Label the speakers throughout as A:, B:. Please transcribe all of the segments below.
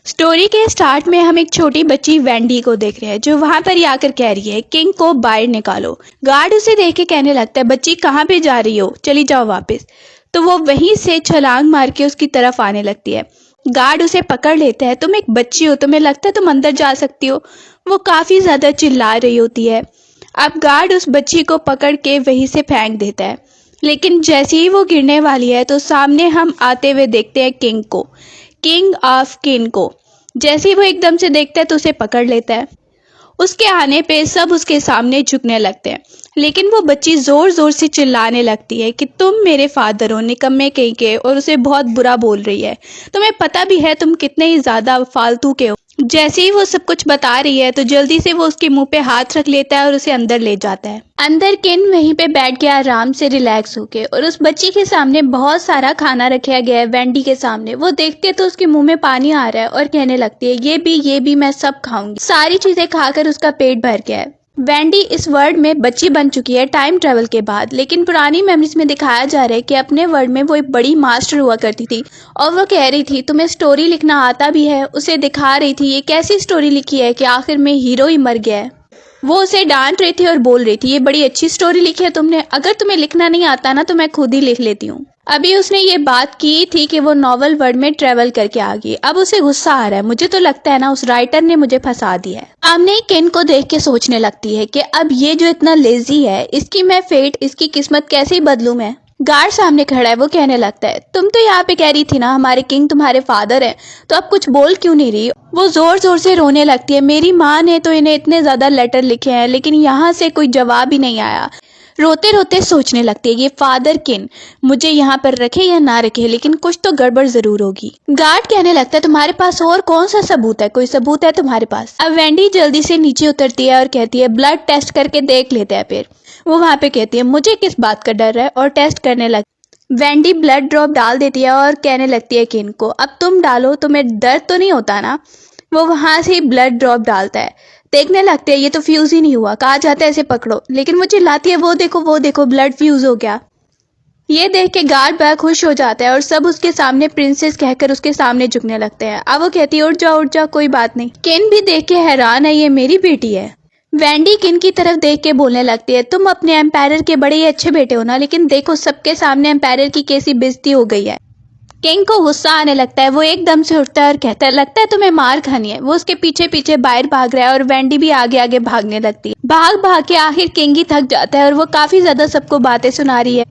A: Story के start में हम एक छोटी बच्ची वेंडी को देख रहे हैं जो वहां पर ही आकर कह रही है किंग को बाहर निकालो। गार्ड उसे देख के कहने लगता है बच्ची कहाँ पे जा रही हो, चली जाओ वापस। तो वो वहीं से छलांग मार के उसकी तरफ आने लगती है। गार्ड उसे पकड़ लेता है। तुम एक बच्ची हो, तुम्हें लगता है तुम अंदर जा सकती हो। वो काफी ज्यादा चिल्ला रही होती है। अब गार्ड उस बच्ची को पकड़ के वहीं से फेंक देता है, लेकिन जैसे ही वो गिरने वाली है तो सामने हम आते हुए देखते हैं किंग को, किंग ऑफ किन को। जैसे ही वो एकदम से देखता है तो उसे पकड़ लेता है। उसके आने पे सब उसके सामने झुकने लगते हैं, लेकिन वो बच्ची जोर जोर से चिल्लाने लगती है कि तुम मेरे फादर हो, निकम्मे कहीं के, और उसे बहुत बुरा बोल रही है। तुम्हें पता भी है तुम कितने ही ज्यादा फालतू के हो। जैसे ही वो सब कुछ बता रही है तो जल्दी से वो उसके मुंह पे हाथ रख लेता है और उसे अंदर ले जाता है। अंदर किन वहीं पे बैठ गया आराम से रिलैक्स होके, और उस बच्ची के सामने बहुत सारा खाना रखा गया है वेंडी के सामने। वो देखते तो उसके मुंह में पानी आ रहा है और कहने लगती है ये भी मैं सब खाऊंगी। सारी चीजें खाकर उसका पेट भर गया है। वेंडी इस वर्ल्ड में बच्ची बन चुकी है टाइम ट्रेवल के बाद, लेकिन पुरानी मेमोरीज में दिखाया जा रहा है कि अपने वर्ल्ड में वो एक बड़ी मास्टर हुआ करती थी और वो कह रही थी तुम्हें स्टोरी लिखना आता भी है। उसे दिखा रही थी ये कैसी स्टोरी लिखी है कि आखिर में हीरो ही मर गया है। वो उसे डांट रही थी और बोल रही थी ये बड़ी अच्छी स्टोरी लिखी है तुमने, अगर तुम्हें लिखना नहीं आता ना तो मैं खुद ही लिख लेती हूँ। अभी उसने ये बात की थी कि वो नॉवल वर्ल्ड में ट्रेवल करके आ गई। अब उसे गुस्सा आ रहा है। मुझे तो लगता है ना उस राइटर ने मुझे फंसा दिया है। आमने किन को देख के सोचने लगती है कि अब ये जो इतना लेजी है इसकी मैं फेट, इसकी किस्मत कैसे बदलूं मैं। गार्ड सामने खड़ा है। वो कहने लगता है तुम तो यहाँ पे कह रही थी ना हमारे किंग तुम्हारे फादर हैं, तो अब कुछ बोल क्यों नहीं रही। वो जोर जोर से रोने लगती है। मेरी माँ ने तो इन्हें इतने ज्यादा लेटर लिखे हैं लेकिन यहाँ से कोई जवाब ही नहीं आया। रोते रोते सोचने लगती है ये फादर किन मुझे यहाँ पर रखे या ना रखे, लेकिन कुछ तो गड़बड़ जरूर होगी। गार्ड कहने लगता है तुम्हारे पास और कौन सा सबूत है, कोई सबूत है तुम्हारे पास। अब वेंडी जल्दी से नीचे उतरती है और कहती है ब्लड टेस्ट करके देख लेते हैं। फिर वो वहां पे कहती है मुझे किस बात का डर है, और टेस्ट करने लगती। वेंडी ब्लड ड्रॉप डाल देती है और कहने लगती है किन को अब तुम डालो, तुम्हें दर्द तो नहीं होता ना। वो वहां से ब्लड ड्रॉप डालता है। देखने लगते हैं ये तो फ्यूज ही नहीं हुआ। कहा जाता है इसे पकड़ो, लेकिन वो चिल्लाती है वो देखो ब्लड फ्यूज हो गया। ये देख के गार्ड बड़ा खुश हो जाता है और सब उसके सामने प्रिंसेस कहकर उसके सामने झुकने लगते हैं। अब वो कहती है उठ जा कोई बात नहीं। किन भी देख के हैरान है ये मेरी बेटी है। वेंडी किन की तरफ देख के बोलने लगती है तुम अपने एम्पायर के बड़े ही अच्छे बेटे हो ना, लेकिन देखो सबके सामने एम्पायर की कैसी बेइज्जती हो गई है। किंग को गुस्सा आने लगता है। वो एकदम से उठता है और कहता है लगता है तुम्हें मार खानी है। वो उसके पीछे पीछे बाहर भाग रहा है और वेंडी भी आगे आगे भागने लगती है। भाग भाग के आखिर किंग ही थक जाता है और वो काफी ज्यादा सबको बातें सुना रही है।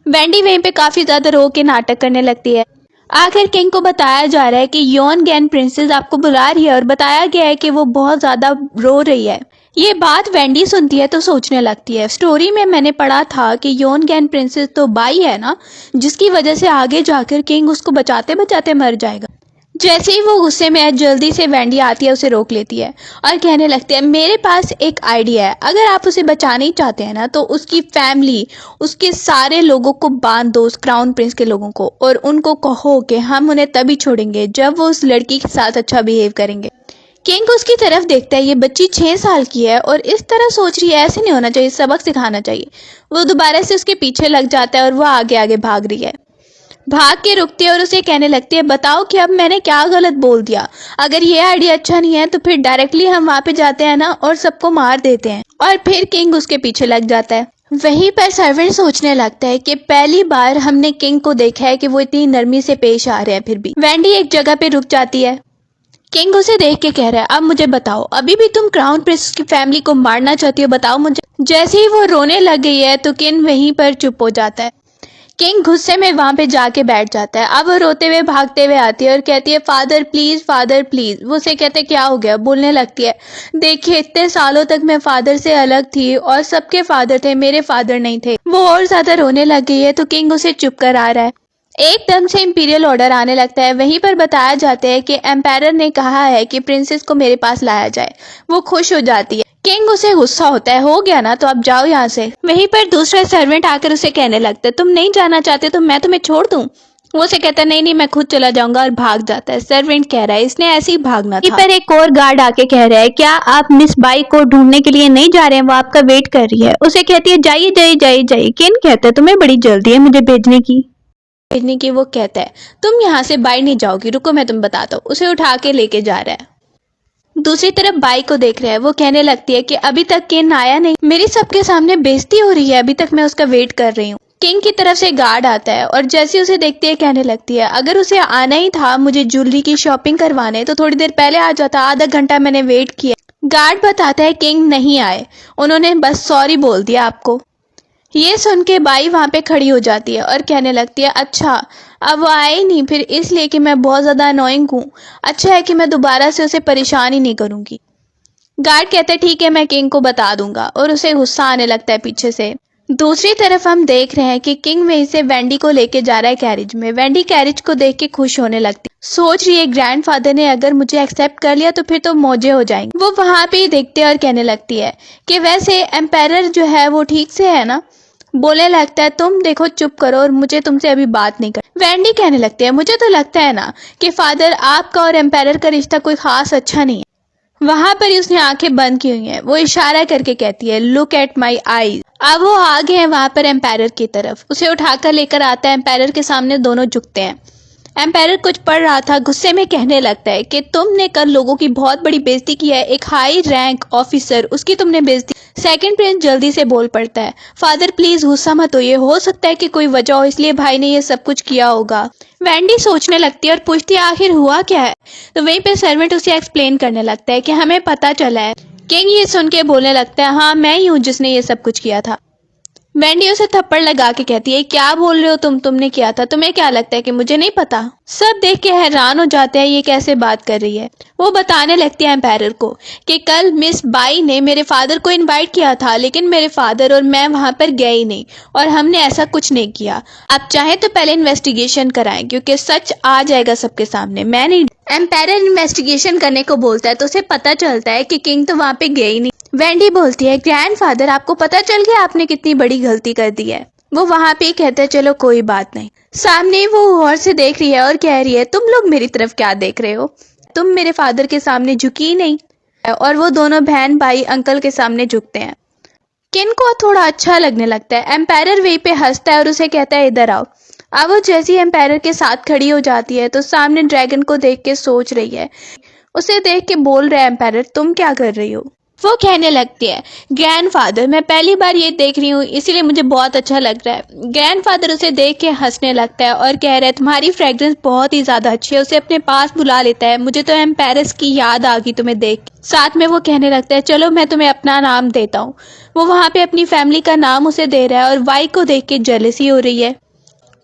A: वेंडी वहीं पे काफी ज्यादा रो के नाटक करने लगती है। आखिर किंग को बताया जा रहा है कि योन गैन प्रिंसेस आपको बुला रही है और बताया गया है कि वो बहुत ज्यादा रो रही है। ये बात वेंडी सुनती है तो सोचने लगती है स्टोरी में मैंने पढ़ा था कि योन गैन प्रिंसेस तो बाई है ना, जिसकी वजह से आगे जाकर किंग उसको बचाते बचाते मर जाएगा। जैसे ही वो गुस्से में है जल्दी से वेंडी आती है, उसे रोक लेती है और कहने लगती है मेरे पास एक आइडिया है। अगर आप उसे बचाना ही चाहते हैं ना तो उसकी फैमिली, उसके सारे लोगों को बांध दो, उस क्राउन प्रिंस के लोगों को, और उनको कहो कि हम उन्हें तभी छोड़ेंगे जब वो उस लड़की के साथ अच्छा बिहेव करेंगे। किंग उसकी तरफ देखता है। ये बच्ची 6 साल की है और इस तरह सोच रही है, ऐसे नहीं होना चाहिए, सबक सिखाना चाहिए। वो दोबारा से उसके पीछे लग जाता है और वो आगे आगे भाग रही है। भाग के रुकती है और उसे कहने लगती है बताओ कि अब मैंने क्या गलत बोल दिया। अगर ये आइडिया अच्छा नहीं है तो फिर डायरेक्टली हम वहां पे जाते हैं ना और सबको मार देते हैं। और फिर किंग उसके पीछे लग जाता है। वहीं पर सर्वेंट सोचने लगता है कि पहली बार हमने किंग को देखा है कि वो इतनी नरमी से पेश आ रहे हैं। फिर भी वेंडी एक जगह पे रुक जाती है। किंग उसे देख के कह रहा है अब मुझे बताओ, अभी भी तुम क्राउन प्रिंस की फैमिली को मारना चाहती हो, बताओ मुझे। जैसे ही वो रोने लग गई है तो किंग वहीं पर चुप हो जाता है। किंग गुस्से में वहां पे जाके बैठ जाता है। अब वो रोते हुए भागते हुए आती है और कहती है फादर प्लीज। वो उसे कहते क्या हो गया। बोलने लगती है देखिए इतने सालों तक मैं फादर से अलग थी और सबके फादर थे, मेरे फादर नहीं थे। वो और ज्यादा रोने लग गई है तो किंग उसे चुप करा रहा है। एकदम से इंपीरियल ऑर्डर आने लगता है। वहीं पर बताया जाता है कि एम्पायर ने कहा है कि प्रिंसेस को मेरे पास लाया जाए। वो खुश हो जाती है। किंग उसे गुस्सा होता है, हो गया ना तो अब जाओ यहाँ से। वहीं पर दूसरा सर्वेंट आकर उसे कहने लगता है तुम नहीं जाना चाहते तो मैं तुम्हें छोड़ दूं। वो उसे कहता है नहीं मैं खुद चला जाऊंगा, और भाग जाता है। सर्वेंट कह रहा है इसने ऐसे ही भागना था। पर एक और गार्ड आके कह रहा है क्या आप मिस बाई को ढूंढने के लिए नहीं जा रहे हैं, वो आपका वेट कर रही है। उसे कहती है जाइए। किन कहता है तुम्हें बड़ी जल्दी है मुझे भेजने की। भेजने की वो कहता है तुम यहाँ से बाहर नहीं जाओगी, रुको मैं तुम्हें बताता हूँ। उसे उठा के लेके जा रहा है। दूसरी तरफ बाई को देख रहा है। वो कहने लगती है कि अभी तक किन आया नहीं, मेरी सबके सामने बेइज्जती हो रही है, अभी तक मैं उसका वेट कर रही हूँ। किंग की तरफ से गार्ड आता है और जैसे उसे देखती है कहने लगती है अगर उसे आना ही था मुझे ज्वेलरी की शॉपिंग करवाने तो थोड़ी देर पहले आ जाता, आधा घंटा मैंने वेट किया। गार्ड बताता है किंग नहीं आए, उन्होंने बस सॉरी बोल दिया आपको। ये सुन के बाई वहां पे खड़ी हो जाती है और कहने लगती है अच्छा अब वो आए ही नहीं, फिर इसलिए कि मैं बहुत ज्यादा अनोइंग हूँ, अच्छा है कि मैं दोबारा से उसे परेशान ही नहीं करूंगी। गार्ड कहते हैं ठीक है मैं किंग को बता दूंगा और उसे गुस्सा आने लगता है पीछे से। दूसरी तरफ हम देख रहे हैं कि किंग वहीं से वेंडी को लेके जा रहा है कैरिज में। वेंडी कैरिज को देख के खुश होने लगती, सोच रही है ग्रैंडफादर ने अगर मुझे एक्सेप्ट कर लिया तो फिर तो मौजे हो जाएंगे। वो वहां पे ही देखते हैं और कहने लगती है कि वैसे एम्पायर जो है वो ठीक से है ना। बोलने लगता है तुम देखो चुप करो और मुझे तुमसे अभी बात नहीं कर। वेंडी कहने लगती है मुझे तो लगता है ना कि फादर आपका और एम्पायर का रिश्ता कोई खास अच्छा नहीं है। वहां पर ही उसने आंखें बंद की हुई हैं। वो इशारा करके कहती है लुक एट माई आईज। अब वो आ गए हैं वहां पर एम्पायर की तरफ, उसे उठाकर लेकर आता है। एम्पायर के सामने दोनों झुकते हैं। एम्पायर कुछ पढ़ रहा था, गुस्से में कहने लगता है कि तुमने कल लोगों की बहुत बड़ी बेइज्जती की है, एक हाई रैंक ऑफिसर उसकी तुमने बेइज्जती। सेकंड प्रिंस जल्दी से बोल पड़ता है फादर प्लीज गुस्सा मत होइए, हो सकता है कि कोई वजह हो इसलिए भाई ने ये सब कुछ किया होगा। वेंडी सोचने लगती है और पूछती है आखिर हुआ क्या है। तो वहीं पे सर्वेंट उसे एक्सप्लेन करने लगता है कि हमें पता चला है। किंग ये सुन के बोलने लगता है हाँ मैं ही हूँ जिसने ये सब कुछ किया था। वेंडी उसे थप्पड़ लगा के कहती है क्या बोल रहे हो तुमने किया था, तुम्हें क्या लगता है कि मुझे नहीं पता। सब देख के हैरान हो जाते हैं ये कैसे बात कर रही है। वो बताने लगती है एम्पायर को कि कल मिस बाई ने मेरे फादर को इनवाइट किया था लेकिन मेरे फादर और मैं वहां पर गए ही नहीं और हमने ऐसा कुछ नहीं किया। आप चाहे तो पहले इन्वेस्टिगेशन कराएं क्योंकि सच आ जाएगा सबके सामने, मैं नहीं। एम्पायर इन्वेस्टिगेशन करने को बोलता है तो उसे पता चलता है कि किंग तो वहां पे गए ही नहीं। वेंडी बोलती है ग्रैंडफादर आपको पता चल गया आपने कितनी बड़ी गलती कर दी है। वो वहां पे कहते हैं चलो कोई बात नहीं। सामने वो गौर से देख रही है और कह रही है तुम लोग मेरी तरफ क्या देख रहे हो, तुम मेरे फादर के सामने झुकी ही नहीं। और वो दोनों बहन भाई अंकल के सामने झुकते हैं। किन को थोड़ा अच्छा लगने लगता है। एम्पायर वहीं पे हंसता है और उसे कहता है इधर आओ। अब वो जैसी एम्पायर के साथ खड़ी हो जाती है तो सामने ड्रैगन को देख के सोच रही है। उसे देख के बोल रहा है एम्पायर तुम क्या कर रही हो। वो कहने लगती है ग्रैंडफादर मैं पहली बार ये देख रही हूँ इसीलिए मुझे बहुत अच्छा लग रहा है। ग्रैंडफादर उसे देख के हंसने लगता है और कह रहा है तुम्हारी फ्रेग्रेंस बहुत ही ज्यादा अच्छी है। उसे अपने पास बुला लेता है। मुझे तो एम्पायरस की याद आ गई तुम्हें देख। साथ में वो कहने लगता है चलो मैं तुम्हें अपना नाम देता हूँ। वो वहां पे अपनी फैमिली का नाम उसे दे रहा है और वाई को देख के जेलसी हो रही है।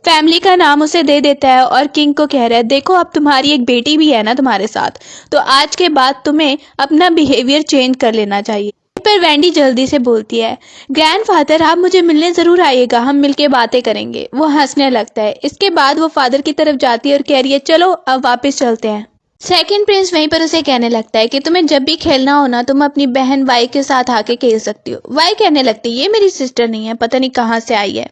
A: फैमिली का नाम उसे दे देता है और किंग को कह रहा है देखो अब तुम्हारी एक बेटी भी है ना तुम्हारे साथ, तो आज के बाद तुम्हें अपना बिहेवियर चेंज कर लेना चाहिए। पर वेंडी जल्दी से बोलती है ग्रैंडफादर आप मुझे मिलने जरूर आइएगा, हम मिलके बातें करेंगे। वो हंसने लगता है। इसके बाद वो फादर की तरफ जाती है और कह रही है चलो अब वापस चलते हैं। सेकंड प्रिंस वहीं पर उसे कहने लगता है कि तुम्हें जब भी खेलना हो ना तुम अपनी बहन वाई के साथ आके खेल सकती हो। वाई कहने लगती है ये मेरी सिस्टर नहीं है, पता नहीं कहाँ से आई है।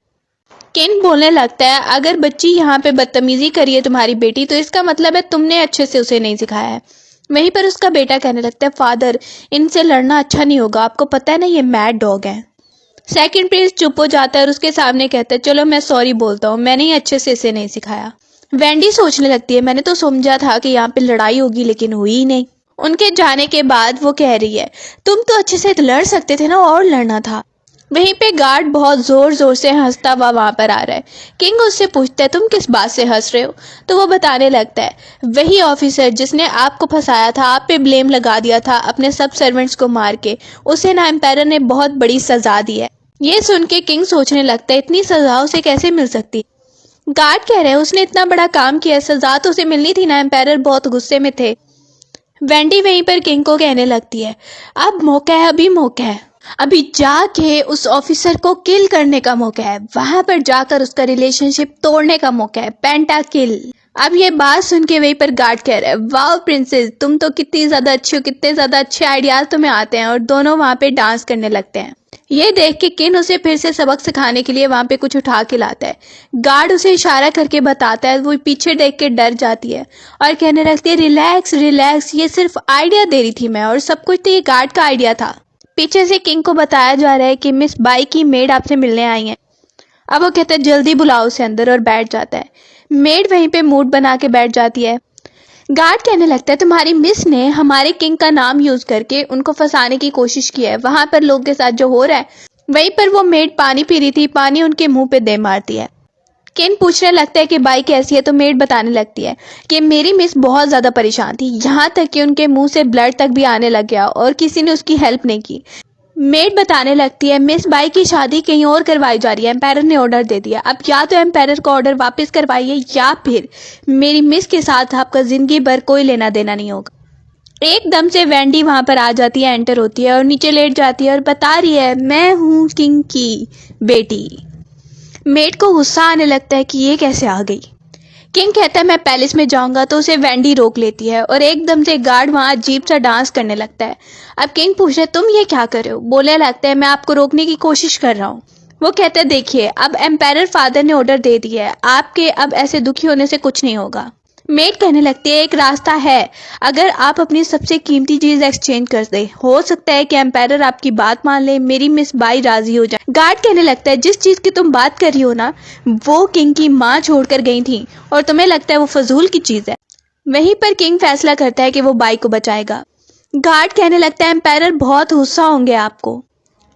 A: किन बोलने लगता है अगर बच्ची यहाँ पे बदतमीजी करी है तुम्हारी बेटी तो इसका मतलब है तुमने अच्छे से उसे नहीं सिखाया है। वहीं पर उसका बेटा कहने लगता है फादर इनसे लड़ना अच्छा नहीं होगा, आपको पता है ना ये मैड डॉग है। सेकंड प्रिंस चुप हो जाता है और उसके सामने कहता है चलो मैं सॉरी बोलता हूँ, मैंने ही अच्छे से इसे नहीं सिखाया। वेंडी सोचने लगती है मैंने तो समझा था कि यहाँ पे लड़ाई होगी लेकिन हुई ही नहीं। उनके जाने के बाद वो कह रही है तुम तो अच्छे से लड़ सकते थे ना और लड़ना था। वहीं पे गार्ड बहुत जोर जोर से हंसता हुआ वहां पर आ रहा है। किंग उससे पूछता है तुम किस बात से हंस रहे हो। तो वो बताने लगता है वही ऑफिसर जिसने आपको फंसाया था, आप पे ब्लेम लगा दिया था अपने सब सर्वेंट्स को मार के, उसे ना एम्पायर ने बहुत बड़ी सजा दी है। ये सुन के किंग सोचने लगता है इतनी सजा उसे कैसे मिल सकती। गार्ड कह रहे हैं उसने इतना बड़ा काम किया, सजा तो उसे मिलनी थी ना। एम्पायर बहुत गुस्से में थे। वेंडी वहीं पर किंग को कहने लगती है अब मौका है, अभी मौका है, अभी जाके उस ऑफिसर को किल करने का मौका है, वहां पर जाकर उसका रिलेशनशिप तोड़ने का मौका है, पेंटा किल। अब ये बात सुन के वहीं पर गार्ड कह रहे हैं वाओ प्रिंसेस तुम तो कितनी ज्यादा अच्छी हो, कितने ज्यादा अच्छे आइडियाज तुम्हें आते हैं। और दोनों वहां पे डांस करने लगते हैं। ये देख के किन उसे फिर से सबक सिखाने के लिए वहां पे कुछ उठा के लाता है। गार्ड उसे इशारा करके बताता है, वो पीछे देख के डर जाती है और कहने लगती है रिलैक्स रिलैक्स, ये सिर्फ आइडिया दे रही थी मैं और सब कुछ तो ये गार्ड का आइडिया था। पीछे से किंग को बताया जा रहा है कि मिस बाई की मेड आपसे मिलने आई हैं। अब वो कहता है जल्दी बुलाओ उसे अंदर, और बैठ जाता है। मेड वहीं पे मूड बना के बैठ जाती है। गार्ड कहने लगता है तुम्हारी मिस ने हमारे किंग का नाम यूज करके उनको फंसाने की कोशिश की है। वहां पर लोग के साथ जो हो रहा है, वहीं पर वो मेड पानी पी रही थी, पानी उनके मुंह पे दे मारती है। किन पूछने लगता है कि बाई कैसी है, तो मेड बताने लगती है कि मेरी मिस बहुत ज्यादा परेशान थी, यहाँ तक कि उनके मुंह से ब्लड तक भी आने लग गया और किसी ने उसकी हेल्प नहीं की। मेड बताने लगती है मिस बाई की शादी कहीं और करवाई जा रही है, एम्पायर ने ऑर्डर दे दिया। अब या तो एम्पायर का ऑर्डर वापस करवाइए या फिर मेरी मिस के साथ आपका जिंदगी भर कोई लेना देना नहीं होगा। एकदम से वेंडी वहां पर आ जाती है, एंटर होती है और नीचे लेट जाती है और बता रही है मैं हूं किंग की बेटी। मेड को गुस्सा आने लगता है कि ये कैसे आ गई। किंग कहता है मैं पैलेस में जाऊंगा, तो उसे वेंडी रोक लेती है और एकदम से गार्ड वहां अजीब सा डांस करने लगता है। अब किंग पूछता है तुम ये क्या कर रहे हो। बोलने लगता है मैं आपको रोकने की कोशिश कर रहा हूँ। वो कहता है देखिए अब एम्पायर फादर ने ऑर्डर दे दिया है, आपके अब ऐसे दुखी होने से कुछ नहीं होगा। मेड कहने लगती है एक रास्ता है, अगर आप अपनी सबसे कीमती चीज एक्सचेंज कर दे, हो सकता है कि एम्पायर आपकी बात मान ले, मेरी मिस बाई राजी हो जाए। गार्ड कहने लगता है जिस चीज की तुम बात कर रही हो ना, वो किंग की माँ छोड़कर गई थी और तुम्हें लगता है वो फजूल की चीज है। वहीं पर किंग फैसला करता है कि वो बाई को बचाएगा। गार्ड कहने लगता है एम्पायर बहुत गुस्सा होंगे आपको।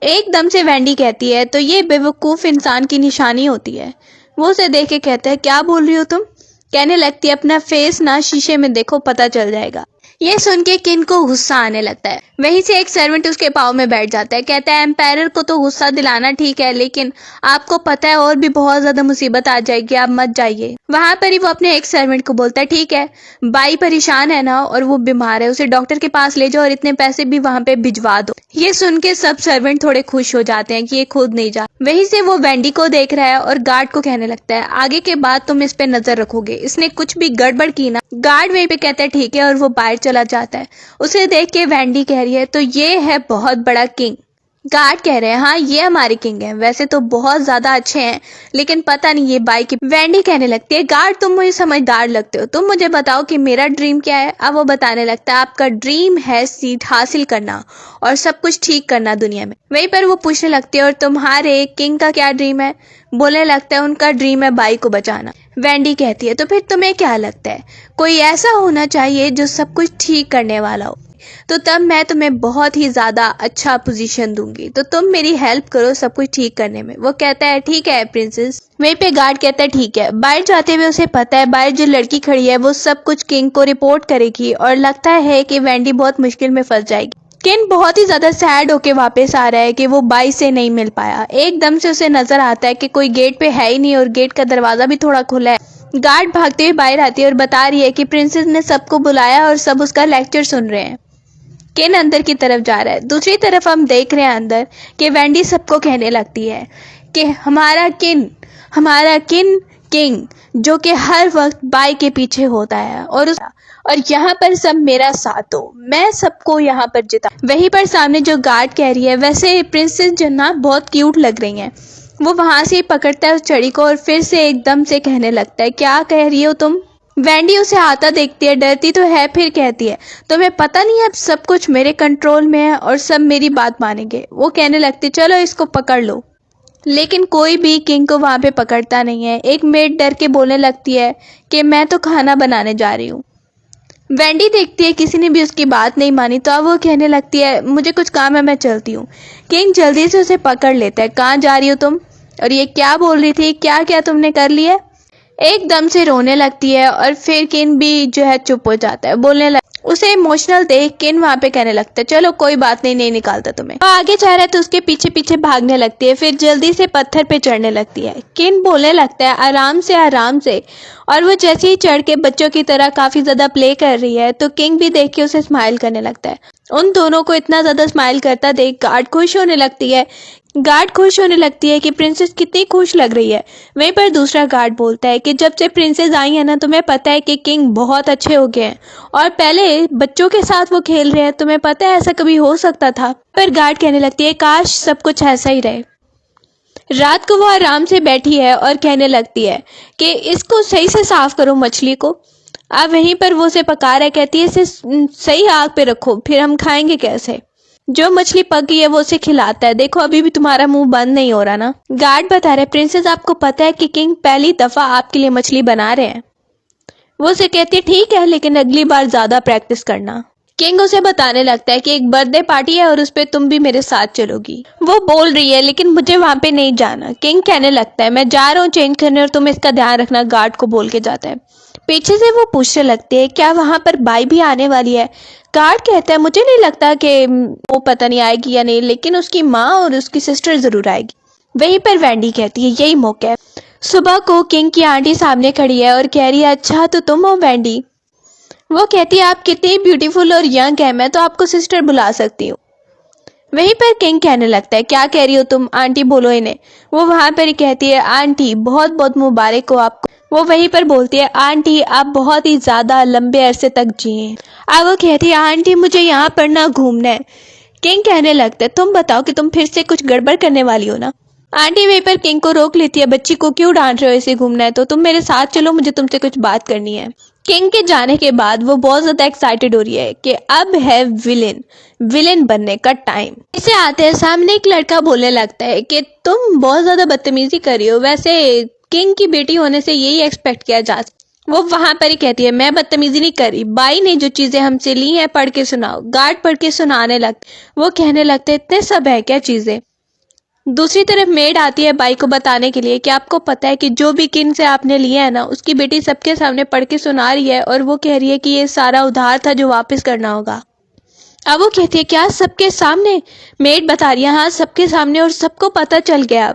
A: एकदम से वेंडी कहती है तो ये बेवकूफ इंसान की निशानी होती है। वो उसे देख के कहता है क्या बोल रही हो तुम। कहने लगती है अपना फेस ना शीशे में देखो, पता चल जाएगा। ये सुन के किन को गुस्सा आने लगता है। वहीं से एक सर्वेंट उसके पाँव में बैठ जाता है, कहता है एम्पायर को तो गुस्सा दिलाना ठीक है, लेकिन आपको पता है और भी बहुत ज्यादा मुसीबत आ जाएगी, आप मत जाइए। वहां पर ही वो अपने एक सर्वेंट को बोलता है ठीक है, बाई परेशान है ना और वो बीमार है, उसे डॉक्टर के पास ले जाओ और इतने पैसे भी वहां पे भिजवा दो। ये सुन के सब सर्वेंट थोड़े खुश हो जाते हैं कि ये खुद नहीं जा। वहीं से वो वेंडी को देख रहा है और गार्ड को कहने लगता है आगे के बाद तुम इस पे नजर रखोगे, इसने कुछ भी गड़बड़ की ना। गार्ड वहीं पे कहता है ठीक है और वो बाहर चला जाता है। उसे देख के वेंडी कह रही है तो ये है बहुत बड़ा किंग। गार्ड कह रहे हैं हाँ ये हमारे किंग हैं, वैसे तो बहुत ज्यादा अच्छे हैं, लेकिन पता नहीं ये बाई की। वेंडी कहने लगती है गार्ड तुम मुझे समझदार लगते हो, तुम मुझे बताओ कि मेरा ड्रीम क्या है। अब वो बताने लगता है आपका ड्रीम है सीट हासिल करना और सब कुछ ठीक करना दुनिया में। वहीं पर वो पूछने लगती है और तुम्हारे किंग का क्या ड्रीम है। बोलने लगता है उनका ड्रीम है बाई को बचाना। वेंडी कहती है तो फिर तुम्हें क्या लगता है, कोई ऐसा होना चाहिए जो सब कुछ ठीक करने वाला हो, तो तब मैं तुम्हें बहुत ही ज्यादा अच्छा पोजीशन दूंगी, तो तुम मेरी हेल्प करो सब कुछ ठीक करने में। वो कहता है ठीक है प्रिंसेस। वहीं पे गार्ड कहता है ठीक है। बाहर जाते हुए उसे पता है बाहर जो लड़की खड़ी है वो सब कुछ किंग को रिपोर्ट करेगी और लगता है कि वेंडी बहुत मुश्किल में फंस जाएगी। किंग बहुत ही ज्यादा सैड होके वापस आ रहा है कि वो बाई से नहीं मिल पाया। एकदम से उसे नजर आता है कि कोई गेट पे है ही नहीं और गेट का दरवाजा भी थोड़ा खुला है। गार्ड भागते हुए बाहर आती है और बता रही है कि प्रिंसेस ने सबको बुलाया और सब उसका लेक्चर सुन रहे हैं। किन अंदर की तरफ जा रहा है। दूसरी तरफ हम देख रहे हैं अंदर कि वेंडी सबको कहने लगती है कि हमारा किन किंग जो कि हर वक्त बाई के पीछे होता है और यहाँ पर सब मेरा साथ दो, मैं सबको यहाँ पर जिता। वहीं पर सामने जो गार्ड कह रही है वैसे प्रिंसेस जन्ना बहुत क्यूट लग रही हैं। वो वहां से पकड़ता है उस छड़ी को और फिर से एकदम से कहने लगता है क्या कह रही हो तुम। वेंडी उसे आता देखती है, डरती तो है, फिर कहती है तुम्हें पता नहीं है अब सब कुछ मेरे कंट्रोल में है और सब मेरी बात मानेंगे। वो कहने लगती चलो इसको पकड़ लो, लेकिन कोई भी किंग को वहां पे पकड़ता नहीं है। एक मेड डर के बोलने लगती है कि मैं तो खाना बनाने जा रही हूँ। वेंडी देखती है किसी ने भी उसकी बात नहीं मानी, तो अब वो कहने लगती है मुझे कुछ काम है मैं चलती हूँ। किंग जल्दी से उसे पकड़ लेता है, कहाँ जा रही हो तुम और ये क्या बोल रही थी, क्या क्या तुमने कर लिया। एकदम से रोने लगती है और फिर किन भी जो है चुप हो जाता है। बोलने लग उसे इमोशनल देख किन वहां पे कहने लगता है चलो कोई बात नहीं निकालता तुम्हें। वो आगे जा रहा है तो उसके पीछे पीछे भागने लगती है, फिर जल्दी से पत्थर पे चढ़ने लगती है। किन बोलने लगता है आराम से और वो जैसे ही चढ़ के बच्चों की तरह काफी ज्यादा प्ले कर रही है तो किंग भी देख के उसे स्माइल करने लगता है। उन दोनों को इतना ज्यादा स्माइल करता देख गार्ड खुश होने लगती है कि प्रिंसेस कितनी खुश लग रही है। वहीं पर दूसरा गार्ड बोलता है कि जब से प्रिंसेस आई है ना तुम्हें पता है कि किंग बहुत अच्छे हो गए हैं और पहले बच्चों के साथ वो खेल रहे हैं, तुम्हें पता है ऐसा कभी हो सकता था। पर गार्ड कहने लगती है काश सब कुछ ऐसा ही रहे। रात को वो आराम से बैठी है और कहने लगती है कि इसको सही से साफ करो मछली को। अब वहीं पर वो उसे पका रहा है, कहती है इसे सही आग पे रखो फिर हम खाएंगे कैसे। जो मछली पक गई है वो उसे खिलाता है। देखो अभी भी तुम्हारा मुंह बंद नहीं हो रहा ना। गार्ड बता रहे प्रिंसेस आपको पता है कि किंग पहली दफा आपके लिए मछली बना रहे हैं। वो उसे कहती है ठीक है लेकिन अगली बार ज्यादा प्रैक्टिस करना। किंग उसे बताने लगता है कि एक बर्थडे पार्टी है और उस पे तुम भी मेरे साथ चलोगी। वो बोल रही है लेकिन मुझे वहां पे नहीं जाना। किंग कहने लगता है मैं जा रहा हूँ चेंज करने और तुम इसका ध्यान रखना। गार्ड को बोल के जाता है। पीछे से वो पूछने लगती है क्या वहां पर बाई भी आने वाली है। गार्ड कहता है मुझे नहीं लगता कि वो पता नहीं आएगी या नहीं, लेकिन उसकी माँ और उसकी सिस्टर जरूर आएगी। वहीं पर वैंडी कहती है यही मौका है। सुबह को किंग की आंटी सामने खड़ी है और कह रही है अच्छा तो तुम हो वैंडी। वो कहती है आप कितनी ब्यूटीफुल और यंग है, मैं तो आपको सिस्टर बुला सकती हूँ। वहीं पर किंग कहने लगता है क्या कह रही हो तुम, आंटी बोलो इन्हें। वो वहां पर ही कहती है आंटी बहुत बहुत मुबारक हो आपको। वो वहीं पर बोलती है आंटी आप बहुत ही ज्यादा लंबे अरसे तक जिए। अब वो कहती है आंटी मुझे यहाँ पर ना घूमना है। किंग कहने लगता है तुम बताओ कि तुम फिर से कुछ गड़बड़ करने वाली हो ना। आंटी वहीं पर किंग को रोक लेती है बच्ची को क्यों डांट रहे हो, इसे घूमना है तो तुम मेरे साथ चलो, मुझे तुमसे कुछ बात करनी है। किंग के जाने के बाद वो बहुत ज्यादा एक्साइटेड हो रही है कि अब है विलेन बनने का टाइम। इसे आते हैं सामने एक लड़का बोलने लगता है कि तुम बहुत ज्यादा बदतमीजी कर रही हो, वैसे किंग की बेटी होने से यही एक्सपेक्ट किया जा सकता। वो वहां पर ही कहती है मैं बदतमीजी नहीं कर रही, बाई ने जो चीजें हमसे ली हैं पढ़ के सुनाओ। गार्ड पढ़ के सुनाने लगते। वो कहने लगते इतने सब है क्या चीजें। दूसरी तरफ मेड आती है बाई को बताने के लिए कि आपको पता है कि जो भी किंग से आपने लिया है ना उसकी बेटी सबके सामने पढ़ के सुना रही है और वो कह रही है कि ये सारा उधार था जो वापस करना होगा। अब वो कहती है क्या सबके सामने। मेड बता रही है हाँ सबके सामने और सबको पता चल गया।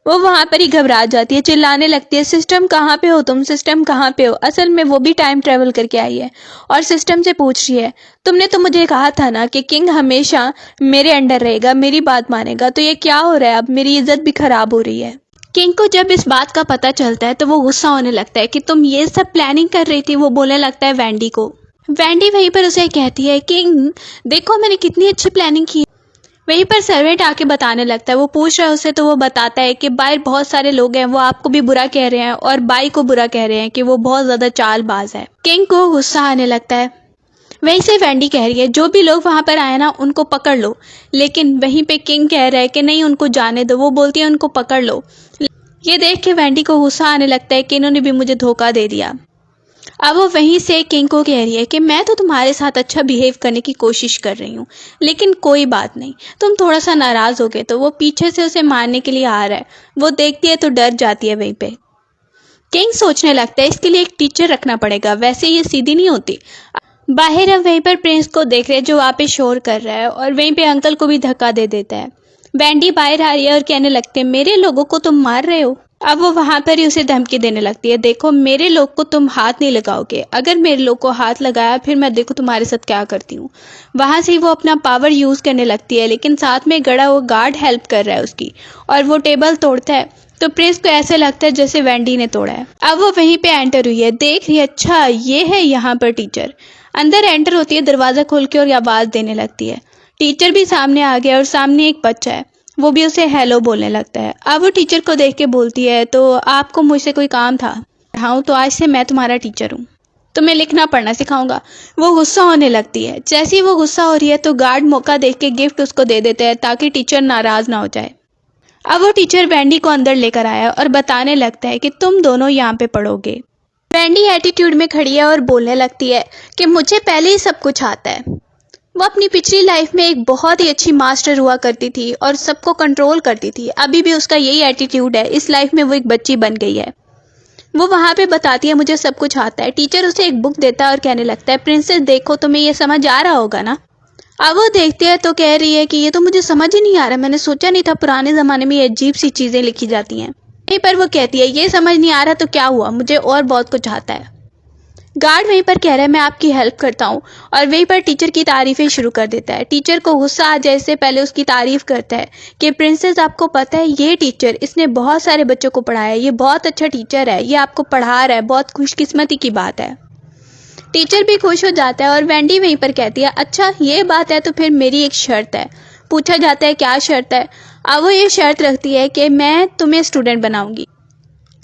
A: वो वहां पर ही घबरा जाती है, चिल्लाने लगती है सिस्टम कहाँ पे हो तुम, सिस्टम कहाँ पे हो। असल में वो भी टाइम ट्रेवल करके आई है और सिस्टम से पूछ रही है तुमने तो मुझे कहा था ना कि किंग हमेशा मेरे अंडर रहेगा, मेरी बात मानेगा, तो ये क्या हो रहा है, अब मेरी इज्जत भी खराब हो रही है। किंग को जब इस बात का पता चलता है तो वो गुस्सा होने लगता है कि तुम ये सब प्लानिंग कर रही थी। वो बोलने लगता है वैंडी को। वैंडी वहीं पर उसे कहती है किंग देखो मैंने कितनी अच्छी प्लानिंग की। वहीं पर सर्वेंट आके बताने लगता है। वो पूछ रहा है उसे तो वो बताता है कि बाहर बहुत सारे लोग हैं, वो आपको भी बुरा कह रहे हैं और बाई को बुरा कह रहे हैं कि वो बहुत ज्यादा चालबाज है। किंग को गुस्सा आने लगता है। वहीं से वैंडी कह रही है जो भी लोग वहां पर आए ना उनको पकड़ लो, लेकिन वहीं पे किंग कह रहा है कि नहीं उनको जाने दो। वो बोलती है उनको पकड़ लो। ये देख के वैंडी को गुस्सा आने लगता है कि इन्होंने भी मुझे धोखा दे दिया। अब वो वहीं से किंग को कह रही है कि मैं तो तुम्हारे साथ अच्छा बिहेव करने की कोशिश कर रही हूँ, लेकिन कोई बात नहीं, तुम थोड़ा सा नाराज हो गए। तो वो पीछे से उसे मारने के लिए आ रहा है। वो देखती है तो डर जाती है। वहीं पे किंग सोचने लगता है इसके लिए एक टीचर रखना पड़ेगा, वैसे ये सीधी नहीं होती। बाहर अब वहीं पर प्रिंस को देख रहे जो वहाँ पे शोर कर रहा है और वहीं पे अंकल को भी धक्का दे देता है। वैंडी बाहर आ रही है और कहने लगते हैं मेरे लोगों को तुम मार रहे हो। अब वो वहां पर ही उसे धमकी देने लगती है देखो मेरे लोग को तुम हाथ नहीं लगाओगे, अगर मेरे लोग को हाथ लगाया फिर मैं देखो तुम्हारे साथ क्या करती हूँ। वहां से वो अपना पावर यूज करने लगती है, लेकिन साथ में गड़ा वो गार्ड हेल्प कर रहा है उसकी और वो टेबल तोड़ता है तो प्रिंस को ऐसे लगता है जैसे वैंडी ने तोड़ा है। अब वो वहीं पे एंटर हुई है, देख रही है अच्छा ये है यहाँ पर टीचर। अंदर एंटर होती है दरवाजा खोल के और आवाज देने लगती है। टीचर भी सामने आ गया और सामने एक बच्चा है, वो भी उसे हेलो बोलने लगता है। अब वो टीचर को देख के बोलती है तो आपको मुझसे कोई काम था। हाँ तो आज से मैं तुम्हारा टीचर हूँ, तुम्हें लिखना पढ़ना सिखाऊंगा। वो गुस्सा होने लगती है। जैसे ही वो गुस्सा हो रही है तो गार्ड मौका देख के गिफ्ट उसको दे देते हैं ताकि टीचर नाराज ना हो जाए। अब वो टीचर वैंडी को अंदर लेकर आया और बताने लगता है कि तुम दोनों यहाँ पे पढ़ोगे। वैंडी एटीट्यूड में खड़ी है और बोलने लगती है कि मुझे पहले ही सब कुछ आता है। वो अपनी पिछली लाइफ में एक बहुत ही अच्छी मास्टर हुआ करती थी और सबको कंट्रोल करती थी। अभी भी उसका यही एटीट्यूड है, इस लाइफ में वो एक बच्ची बन गई है। वो वहां पे बताती है मुझे सब कुछ आता है। टीचर उसे एक बुक देता है और कहने लगता है प्रिंसेस देखो तुम्हें ये समझ आ रहा होगा ना। अब वो देखती है तो कह रही है कि ये तो मुझे समझ ही नहीं आ रहा, मैंने सोचा नहीं था पुराने जमाने में ये अजीब सी चीजें लिखी जाती हैं। वहीं पर वो कहती है ये समझ नहीं आ रहा तो क्या हुआ, मुझे और बहुत कुछ आता है। गार्ड वहीं पर कह रहा है मैं आपकी हेल्प करता हूँ और वहीं पर टीचर की तारीफें शुरू कर देता है। टीचर को गुस्सा आ जाए इससे पहले उसकी तारीफ करता है कि प्रिंसेस आपको पता है ये टीचर इसने बहुत सारे बच्चों को पढ़ाया है, ये बहुत अच्छा टीचर है, ये आपको पढ़ा रहा है, बहुत खुशकिस्मती की बात है। टीचर भी खुश हो जाता है और वैंडी वहीं पर कहती है अच्छा ये बात है तो फिर मेरी एक शर्त है। पूछा जाता है क्या शर्त है। अब वो ये शर्त रखती है कि मैं तुम्हें स्टूडेंट बनाऊंगी।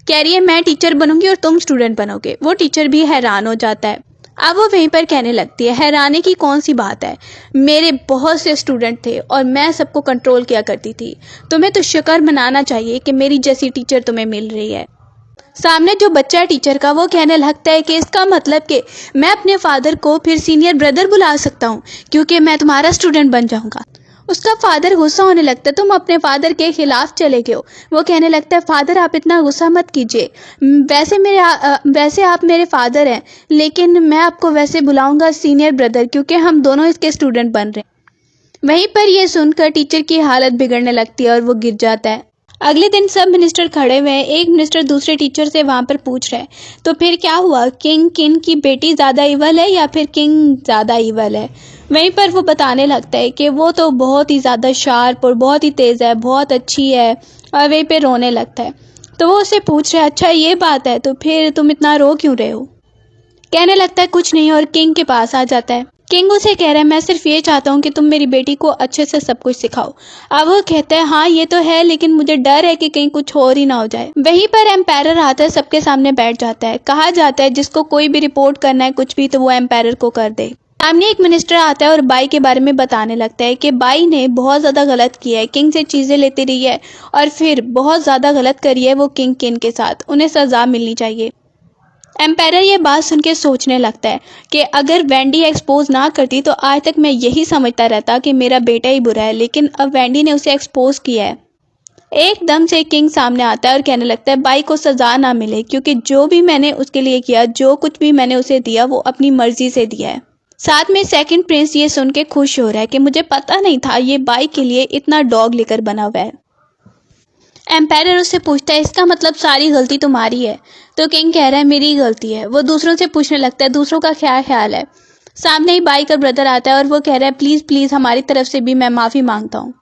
A: कह रही है मैं टीचर बनूंगी और तुम स्टूडेंट बनोगे। वो टीचर भी हैरान हो जाता है। अब वो वहीं पर कहने लगती है, हैरानी की कौन सी बात है, मेरे बहुत से स्टूडेंट थे और मैं सबको कंट्रोल किया करती थी। तुम्हें तो शुक्र मनाना चाहिए कि मेरी जैसी टीचर तुम्हें मिल रही है। सामने जो बच्चा है टीचर का, वो कहने लगता है कि इसका मतलब कि मैं अपने फादर को फिर सीनियर ब्रदर बुला सकता हूँ क्योंकि मैं तुम्हारा स्टूडेंट बन जाऊंगा। उसका फादर गुस्सा होने लगता है, तुम अपने फादर के खिलाफ चले गए हो। वो कहने लगता है, फादर आप इतना गुस्सा मत कीजिए, वैसे आप मेरे फादर हैं, लेकिन मैं आपको वैसे बुलाऊंगा सीनियर ब्रदर क्योंकि हम दोनों इसके स्टूडेंट बन रहे हैं। वहीं पर यह सुनकर टीचर की हालत बिगड़ने लगती है और वो गिर जाता है। अगले दिन सब मिनिस्टर खड़े हुए हैं। एक मिनिस्टर दूसरे टीचर से वहां पर पूछ रहे हैं, तो फिर क्या हुआ, किंग की बेटी ज़्यादा इवल है या फिर किंग ज़्यादा इवल है। वहीं पर वो बताने लगता है कि वो तो बहुत ही ज़्यादा शार्प और बहुत ही तेज़ है, बहुत अच्छी है, और वहीं पे रोने लगता है। तो वो उससे पूछ रहा है, अच्छा ये बात है, तो फिर तुम इतना रो क्यों रहे हो। कहने लगता है कुछ नहीं, और किंग के पास आ जाता है। किंग उसे कह रहा है, मैं सिर्फ ये चाहता हूँ कि तुम मेरी बेटी को अच्छे से सब कुछ सिखाओ। अब वो कहता है, हाँ ये तो है, लेकिन मुझे डर है कि कहीं कुछ और ही ना हो जाए। वहीं पर एम्पायर आता है, सबके सामने बैठ जाता है। कहा जाता है जिसको कोई भी रिपोर्ट करना है कुछ भी, तो वो एम्पायर को कर दे। सामने एक मिनिस्टर आता है और बाई के बारे में बताने लगता है कि बाई ने बहुत ज़्यादा गलत किया है, किंग से चीज़ें लेती रही है और फिर बहुत ज़्यादा गलत करी है वो किंग के साथ, उन्हें सज़ा मिलनी चाहिए। एम्पायर ये बात सुन के सोचने लगता है कि अगर वेंडी एक्सपोज ना करती तो आज तक मैं यही समझता रहता कि मेरा बेटा ही बुरा है, लेकिन अब वेंडी ने उसे एक्सपोज किया है। एकदम से किंग सामने आता है और कहने लगता है, बाई को सजा ना मिले क्योंकि जो भी मैंने उसके लिए किया, जो कुछ भी मैंने उसे दिया, वो अपनी मर्जी से दिया है। साथ में सेकंड प्रिंस ये सुन के खुश हो रहा है कि मुझे पता नहीं था ये बाई के लिए इतना डॉग लेकर बना हुआ है। एम्पायर उससे पूछता है, इसका मतलब सारी गलती तुम्हारी है। तो किंग कह रहा है मेरी गलती है। वो दूसरों से पूछने लगता है दूसरों का क्या ख्याल है। सामने ही बाई का ब्रदर आता है और वो कह रहा है, प्लीज़ प्लीज़ हमारी तरफ से भी मैं माफ़ी मांगता हूँ।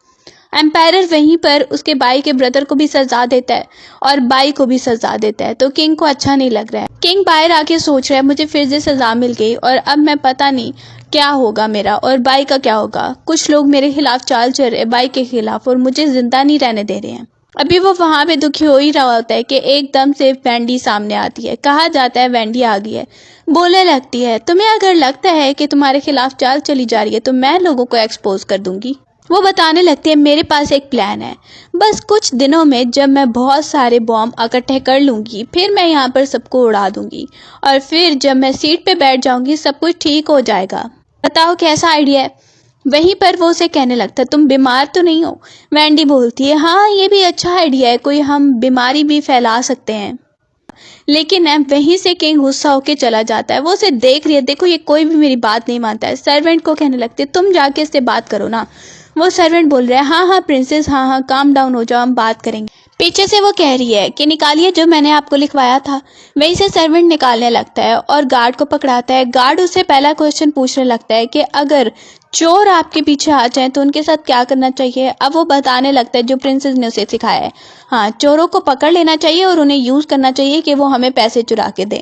A: एम्पायर वहीं पर उसके बाई के ब्रदर को भी सजा देता है और बाई को भी सजा देता है। तो किंग को अच्छा नहीं लग रहा है। किंग बाहर आके सोच रहा है, मुझे फिर से सजा मिल गई और अब मैं पता नहीं क्या होगा मेरा और बाई का क्या होगा। कुछ लोग मेरे खिलाफ चाल चल रहे बाई के खिलाफ और मुझे जिंदा नहीं रहने दे रहे हैं। अभी वो वहां पे दुखी हो ही रहा होता है कि एकदम से वेंडी सामने आती है। कहा जाता है वेंडी आ गई है। बोलने लगती है, तुम्हें अगर लगता है कि तुम्हारे खिलाफ चाल चली जा रही है तो मैं लोगों को एक्सपोज कर दूंगी। वो बताने लगती है, मेरे पास एक प्लान है। बस कुछ दिनों में जब मैं बहुत सारे बॉम्ब इकट्ठे कर लूंगी, फिर मैं यहाँ पर सबको उड़ा दूंगी और फिर जब मैं सीट पे बैठ जाऊंगी सब कुछ ठीक हो जाएगा। बताओ कैसा आइडिया है। वहीं पर वो उसे कहने लगता है, तुम बीमार तो नहीं हो। वेंडी बोलती है, हाँ ये भी अच्छा आइडिया है, कोई हम बीमारी भी फैला सकते हैं। लेकिन वहीं से किंग गुस्सा होके चला जाता है। वो उसे देख रही है, देखो ये कोई भी मेरी बात नहीं मानता है। सर्वेंट को कहने लगती है, तुम जाके इससे बात करो ना। वो सर्वेंट बोल रहा है, हाँ हाँ प्रिंसेस, हाँ हाँ काम डाउन हो जाओ, हम बात करेंगे। पीछे से वो कह रही है कि निकालिए जो मैंने आपको लिखवाया था। वहीं से सर्वेंट निकालने लगता है और गार्ड को पकड़ाता है। गार्ड उससे पहला क्वेश्चन पूछने लगता है कि अगर चोर आपके पीछे आ जाए तो उनके साथ क्या करना चाहिए। अब वो बताने लगता है जो प्रिंसेस ने उसे सिखाया है। हाँ, चोरों को पकड़ लेना चाहिए और उन्हें यूज करना चाहिए कि वो हमें पैसे चुरा के दें।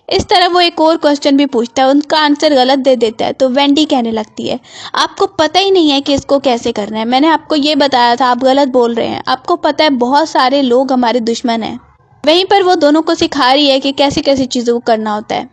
A: इस तरह वो एक और क्वेश्चन भी पूछता है, उनका आंसर गलत दे देता है। तो वेंडी कहने लगती है, आपको पता ही नहीं है कि इसको कैसे करना है। मैंने आपको ये बताया था, आप गलत बोल रहे हैं। आपको पता है बहुत सारे लोग हमारे दुश्मन हैं। वहीं पर वो दोनों को सिखा रही है कि कैसे कैसे चीज़ों को करना होता है।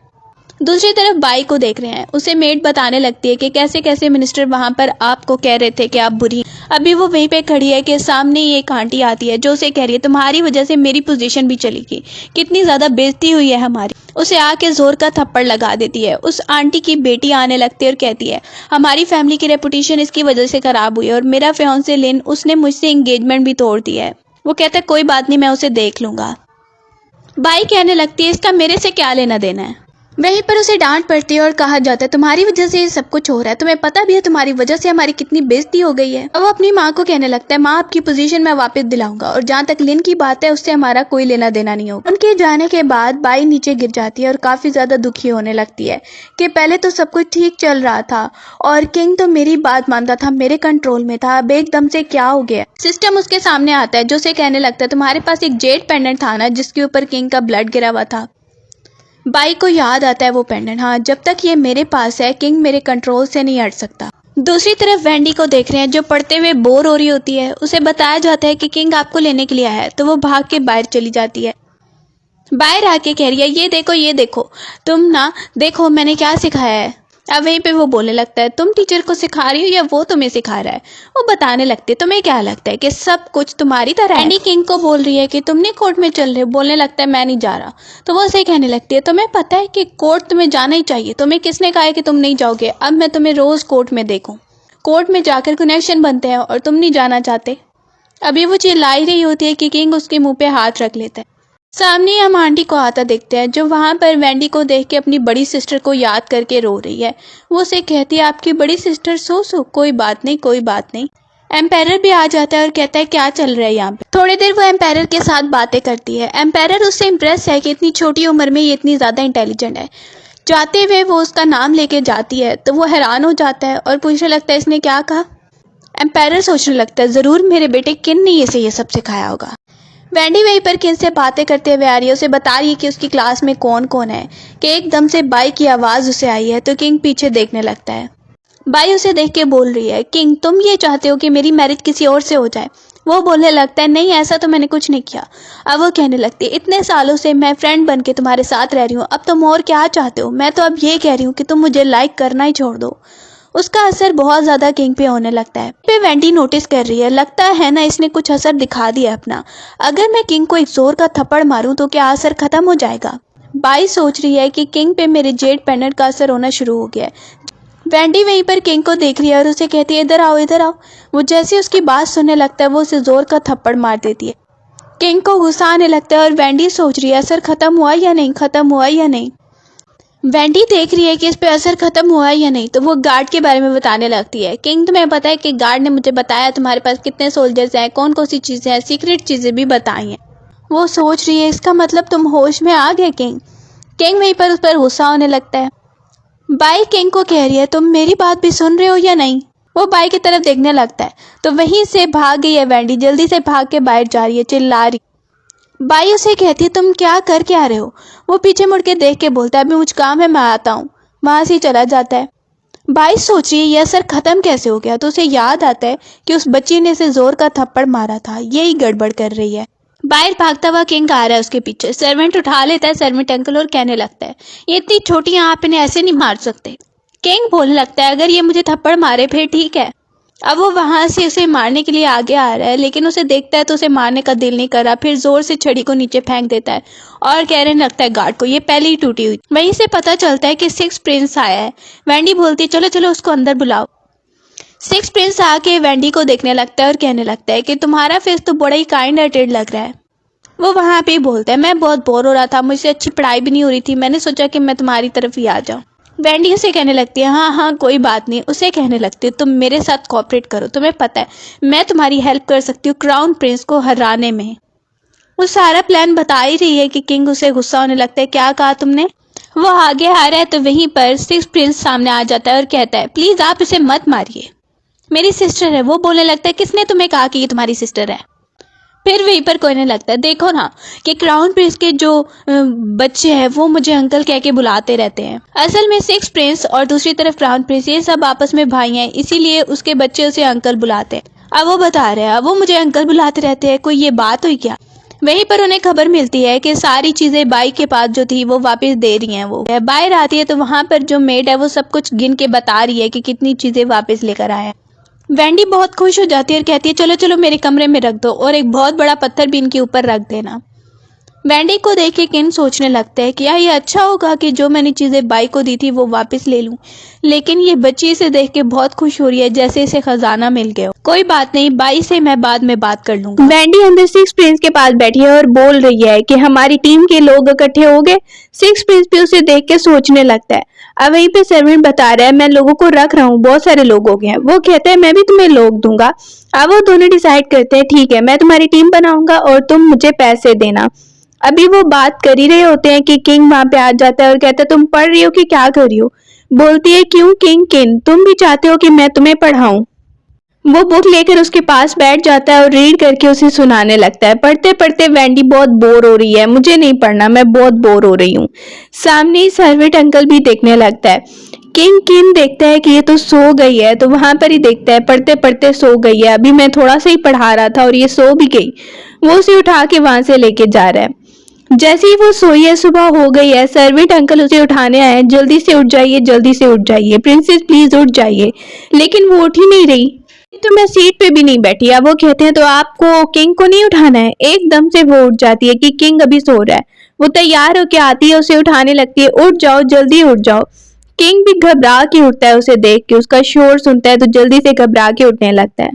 A: दूसरी तरफ बाई को देख रहे हैं। उसे मेड बताने लगती है कि कैसे कैसे मिनिस्टर वहां पर आपको कह रहे थे कि आप बुरी। अभी वो वहीं पे खड़ी है कि सामने ही एक आंटी आती है जो उसे कह रही है, तुम्हारी वजह से मेरी पोजीशन भी चली गई, कितनी ज्यादा बेइज्जती हुई है हमारी। उसे आके जोर का थप्पड़ लगा देती है। उस आंटी की बेटी आने लगती है और कहती है, हमारी फैमिली की रेपुटेशन इसकी वजह से खराब हुई है और मेरा फियांसे लिन, उसने मुझसे एंगेजमेंट भी तोड़ दी है। वो कहता है कोई बात नहीं, मैं उसे देख लूंगा। बाई कहने लगती है, इसका मेरे से क्या लेना देना है। वहीं पर उसे डांट पड़ती है और कहा जाता है, तुम्हारी वजह से ये सब कुछ हो रहा है, तुम्हें पता भी है तुम्हारी वजह से हमारी कितनी बेइज्जती हो गई है। अब वो अपनी माँ को कहने लगता है, माँ आपकी पोजीशन मैं वापस दिलाऊंगा और जहाँ तक लिन की बात है उससे हमारा कोई लेना देना नहीं होगा। उनके जाने के बाद बाई नीचे गिर जाती है और काफी ज्यादा दुखी होने लगती है कि पहले तो सब कुछ ठीक चल रहा था और किंग तो मेरी बात मानता था, मेरे कंट्रोल में था, अब एकदम से क्या हो गया। सिस्टम उसके सामने आता है जो उसे कहने लगता है, तुम्हारे पास एक जेड पेंडेंट था ना जिसके ऊपर किंग का ब्लड गिरा हुआ था। बाई को याद आता है वो पेंडेंट, हाँ जब तक ये मेरे पास है किंग मेरे कंट्रोल से नहीं हट सकता। दूसरी तरफ वेंडी को देख रहे हैं जो पढ़ते हुए बोर हो रही होती है। उसे बताया जाता है कि किंग आपको लेने के लिए आया है, तो वो भाग के बाहर चली जाती है। बाहर आके कह रही है ये देखो तुम ना देखो मैंने क्या सिखाया है। अब वहीं पे वो बोलने लगता है तुम टीचर को सिखा रही हो या वो तुम्हें सिखा रहा है। वो बताने लगती है तुम्हें क्या लगता है कि सब कुछ तुम्हारी तरह है। एंडी किंग को बोल रही है कि तुम नहीं कोर्ट में चल रहे हो। बोलने लगता है मैं नहीं जा रहा। तो वो उसे कहने लगती है तुम्हें पता है कि कोर्ट तुम्हें जाना ही चाहिए। तुम्हें किसने कहा है कि तुम नहीं जाओगे। अब मैं तुम्हें रोज कोर्ट में देखूं। कोर्ट में जाकर कनेक्शन बनते हैं और तुम नहीं जाना चाहते। अभी वो चिल्ला ही रही होती है कि किंग उसके मुंह पे हाथ रख लेता है। सामने हम आंटी को आता देखते हैं जो वहां पर वेंडी को देख के अपनी बड़ी सिस्टर को याद करके रो रही है। वो उसे कहती है आपकी बड़ी सिस्टर सो कोई बात नहीं कोई बात नहीं। एम्पायर भी आ जाता है और कहता है क्या चल रहा है यहाँ पे। थोड़ी देर वो एम्पायर के साथ बातें करती है। एम्पायर उससे इम्प्रेस है कि इतनी छोटी उम्र में ये इतनी ज़्यादा इंटेलिजेंट है। जाते हुए वो उसका नाम लेके जाती है तो वो हैरान हो जाता है और पूछने लगता है इसने क्या कहा। एम्पायर सोचने लगता है ज़रूर मेरे बेटे किन ने इसे ये सब सिखाया होगा। वेंडी वहीं पर किन से बातें करते हुए आ रही है। उसे बता रही है कि उसकी क्लास में कौन कौन है कि एकदम से बाई की आवाज़ उसे आई है तो किंग पीछे देखने लगता है। बाई उसे देख के बोल रही है किंग तुम ये चाहते हो कि मेरी मैरिज किसी और से हो जाए। वो बोलने लगता है नहीं ऐसा तो मैंने कुछ नहीं किया। अब वो कहने लगती है इतने सालों से मैं फ्रेंड बन के तुम्हारे साथ रह रही हूँ अब तुम और क्या चाहते हो। मैं तो अब ये कह रही हूँ कि तुम मुझे लाइक करना ही छोड़ दो। उसका असर बहुत ज्यादा किंग पे होने लगता है। पे वेंडी नोटिस कर रही है लगता है ना इसने कुछ असर दिखा दिया अपना। अगर मैं किंग को एक जोर का थप्पड़ मारूं तो क्या असर खत्म हो जाएगा। बाई सोच रही है कि किंग पे मेरे जेड पेंडेंट का असर होना शुरू हो गया है। वेंडी वहीं पर किंग को देख रही है और उसे कहती है इधर आओ इधर आओ। वो जैसे उसकी बात सुनने लगता है वो उसे जोर का थप्पड़ मार देती है। किंग को गुस्सा आने लगता है और वेंडी सोच रही है असर खत्म हुआ या नहीं खत्म हुआ या नहीं। वेंडी देख रही है कि इस पे असर खत्म हुआ है या नहीं तो वो गार्ड के बारे में बताने लगती है। किंग तुम्हें पता है कि गार्ड ने मुझे बताया तुम्हारे पास कितने सोल्जर्स हैं कौन कौन सी चीजें हैं सीक्रेट चीजें भी बताई हैं। वो सोच रही है इसका मतलब तुम होश में आ गए किंग। किंग वहीं पर उस पर गुस्सा होने लगता है। बाई किंग को कह रही है तुम मेरी बात भी सुन रहे हो या नहीं। वो बाई की तरफ देखने लगता है तो वहीं से भाग गई है वेंडी जल्दी से भाग के बाहर जा रही है चिल्ला रही। बाई उसे कहती है तुम क्या करके आ रहे हो। वो पीछे मुड़ के देख के बोलता है अभी मुझ काम है मैं आता हूँ। वहां से चला जाता है। बाई सोच रही है यह असर खत्म कैसे हो गया तो उसे याद आता है कि उस बच्ची ने इसे जोर का थप्पड़ मारा था यही गड़बड़ कर रही है। बाहर भागता हुआ किंग आ रहा है उसके पीछे। सर्वेंट उठा लेता है सर्वेंट अंकल और कहने लगता है ये इतनी छोटी आप इन्हें ऐसे नहीं मार सकते। किंग बोलने लगता है अगर ये मुझे थप्पड़ मारे फिर ठीक है। अब वो वहां से उसे मारने के लिए आगे आ रहा है लेकिन उसे देखता है तो उसे मारने का दिल नहीं कर रहा। फिर जोर से छड़ी को नीचे फेंक देता है और कहने लगता है गार्ड को ये पहले ही टूटी हुई। वहीं से पता चलता है कि सिक्स प्रिंस आया है। वेंडी बोलती है चलो चलो उसको अंदर बुलाओ। सिक्स प्रिंस आके वेंडी को देखने लगता है और कहने लगता है कि तुम्हारा फेस तो बड़ा ही काइंड हार्टेड लग रहा है। वो वहां पे बोलता है मैं बहुत बोर हो रहा था मुझसे अच्छी पढ़ाई भी नहीं हो रही थी मैंने सोचा कि मैं तुम्हारी तरफ ही आ जाऊं। वेंडी उसे कहने लगती है हाँ कोई बात नहीं। उसे कहने लगती है तुम मेरे साथ कोऑपरेट करो तुम्हें पता है मैं तुम्हारी हेल्प कर सकती हूँ क्राउन प्रिंस को हराने में। वो सारा प्लान बता ही रही है कि किंग उसे गुस्सा होने लगता है क्या कहा तुमने। वो आगे आ रहा है तो वहीं पर सिक्स प्रिंस सामने आ जाता है और कहता है प्लीज आप इसे मत मारिए मेरी सिस्टर है। वो बोलने लगता है किसने तुम्हें कहा कि ये तुम्हारी सिस्टर है। फिर वहीं पर कहने लगता है देखो ना कि क्राउन प्रिंस के जो बच्चे हैं वो मुझे अंकल कह के बुलाते रहते हैं। असल में सिक्स प्रिंस और दूसरी तरफ क्राउन प्रिंस ये सब आपस में भाई हैं इसीलिए उसके बच्चे उसे अंकल बुलाते हैं। अब वो बता रहे हैं अब वो मुझे अंकल बुलाते रहते हैं कोई ये बात हुई क्या। वहीं पर उन्हें खबर मिलती है कि सारी चीजें बाई के पास जो थी वो वापस दे रही हैं। वो बाहर आती है तो वहां पर जो मेड है वो सब कुछ गिन के बता रही है कि कितनी चीजें वापस लेकर आए। वेंडी बहुत खुश हो जाती है और कहती है चलो चलो मेरे कमरे में रख दो और एक बहुत बड़ा पत्थर भी इनके ऊपर रख देना। वेंडी को देख के किन सोचने लगता है कि क्या ये अच्छा होगा कि जो मैंने चीजें बाई को दी थी वो वापस ले लूं। लेकिन ये बच्ची इसे देख के बहुत खुश हो रही है जैसे इसे खजाना मिल गया हो। कोई बात नहीं बाई से मैं बाद में बात कर लूंगा। वेंडी अंदर सिक्स प्रिंस के पास बैठी है और बोल रही है कि हमारी टीम के लोग इकट्ठे हो गए। सिक्स प्रिंस भी उसे देख के सोचने लगता है। अब वहीं पे सर्वेंट बता रहा है मैं लोगों को रख रहा हूँ बहुत सारे लोग हो गए हैं। वो कहता है मैं भी तुम्हें लोग दूंगा। अब वो दोनों डिसाइड करते हैं ठीक है मैं तुम्हारी टीम बनाऊंगा और तुम मुझे पैसे देना। अभी वो बात कर ही रहे होते हैं कि किंग वहां पे आ जाता है और कहता है तुम पढ़ रही हो कि क्या कर रही हो। बोलती है क्यों किंग तुम भी चाहते हो कि मैं तुम्हें पढ़ाऊं। वो बुक लेकर उसके पास बैठ जाता है और रीड करके उसे सुनाने लगता है। पढ़ते पढ़ते वेंडी बहुत बोर हो रही है मुझे नहीं पढ़ना मैं बहुत बोर हो रही हूँ। सामने ही सर्वेंट अंकल भी देखने लगता है। किंग देखता है कि ये तो सो गई है तो वहां पर ही देखता है पढ़ते पढ़ते सो गई है। अभी मैं थोड़ा सा ही पढ़ा रहा था और ये सो भी गई। वो उसे उठा के वहां से लेके जा रहा है। जैसे ही वो सोई है, सुबह हो गई है, सर्वेंट अंकल उसे उठाने आए, जल्दी से उठ जाइए, जल्दी से उठ जाइए, प्रिंसेस प्लीज उठ जाइए। लेकिन वो उठ ही नहीं रही। तो मैं सीट पे भी नहीं बैठी। अब वो कहते हैं तो आपको किंग को नहीं उठाना है। एकदम से वो उठ जाती है कि किंग अभी सो रहा है। वो तैयार होके आती है, उसे उठाने लगती है, उठ जाओ, जल्दी उठ जाओ। किंग भी घबरा के उठता है, उसे देख के उसका शोर सुनता है तो जल्दी से घबरा के उठने लगता है।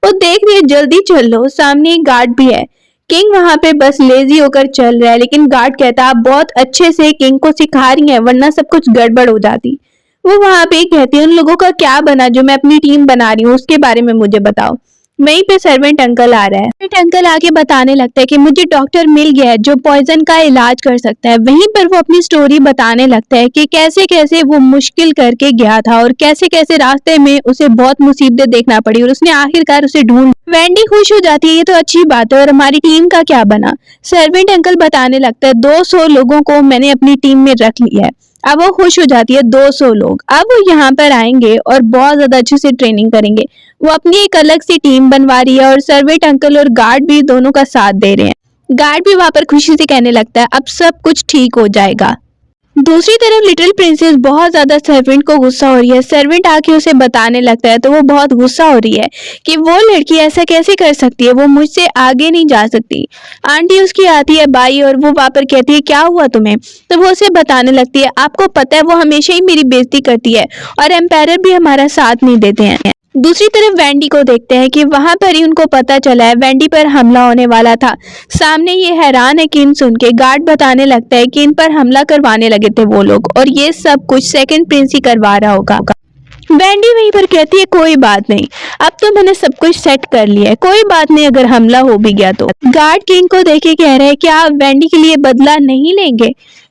A: वो देख रही है, जल्दी चल लो, सामने एक गार्ड भी है। किंग वहां पे बस लेजी होकर चल रहा है, लेकिन गार्ड कहता है आप बहुत अच्छे से किंग को सिखा रही हैं, वरना सब कुछ गड़बड़ हो जाती। वो वहां पे कहती है उन लोगों का क्या बना जो मैं अपनी टीम बना रही हूँ, उसके बारे में मुझे बताओ। वहीं पे सर्वेंट अंकल आ रहा है। सर्वेंट अंकल आके बताने लगता है कि मुझे डॉक्टर मिल गया है जो पॉइजन का इलाज कर सकता है। वहीं पर वो अपनी स्टोरी बताने लगता है कि कैसे कैसे वो मुश्किल करके गया था और कैसे कैसे रास्ते में उसे बहुत मुसीबतें देखना पड़ी और उसने आखिरकार उसे ढूंढ। वेंडी खुश हो जाती है, ये तो अच्छी बात है, और हमारी टीम का क्या बना। सर्वेंट अंकल बताने लगता है 200 लोगों को मैंने अपनी टीम में रख लिया है। अब वो खुश हो जाती है, 200 लोग अब वो यहाँ पर आएंगे और बहुत ज्यादा अच्छे से ट्रेनिंग करेंगे। वो अपनी एक अलग सी टीम बनवा रही है और सर्वेंट अंकल और गार्ड भी दोनों का साथ दे रहे हैं। गार्ड भी वहां पर खुशी से कहने लगता है अब सब कुछ ठीक हो जाएगा। दूसरी तरफ लिटिल प्रिंसेस बहुत ज्यादा सर्वेंट को गुस्सा हो रही है। सर्वेंट आके उसे बताने लगता है तो वो बहुत गुस्सा हो रही है कि वो लड़की ऐसा कैसे कर सकती है, वो मुझसे आगे नहीं जा सकती। आंटी उसकी आती है बाई और वो वहां पर कहती है क्या हुआ तुम्हें। तो वो उसे बताने लगती है आपको पता है वो हमेशा ही मेरी बेइज्जती करती है और एम्पायर भी हमारा साथ नहीं देते हैं। दूसरी तरफ वेंडी को देखते हैं कि वहां पर ही उनको पता चला है वेंडी पर हमला होने वाला था। सामने ये हैरान है कि इन सुन के गार्ड बताने लगता है कि इन पर हमला करवाने लगे थे वो लोग और ये सब कुछ सेकंड प्रिंस ही करवा रहा होगा। वेंडी वहीं पर कहती है कोई बात नहीं, अब तो मैंने सब कुछ सेट कर लिया है, कोई बात नहीं अगर हमला हो भी गया तो। गार्ड किंग को देख के कह रहे हैं क्या आप वेंडी के लिए बदला नहीं लेंगे।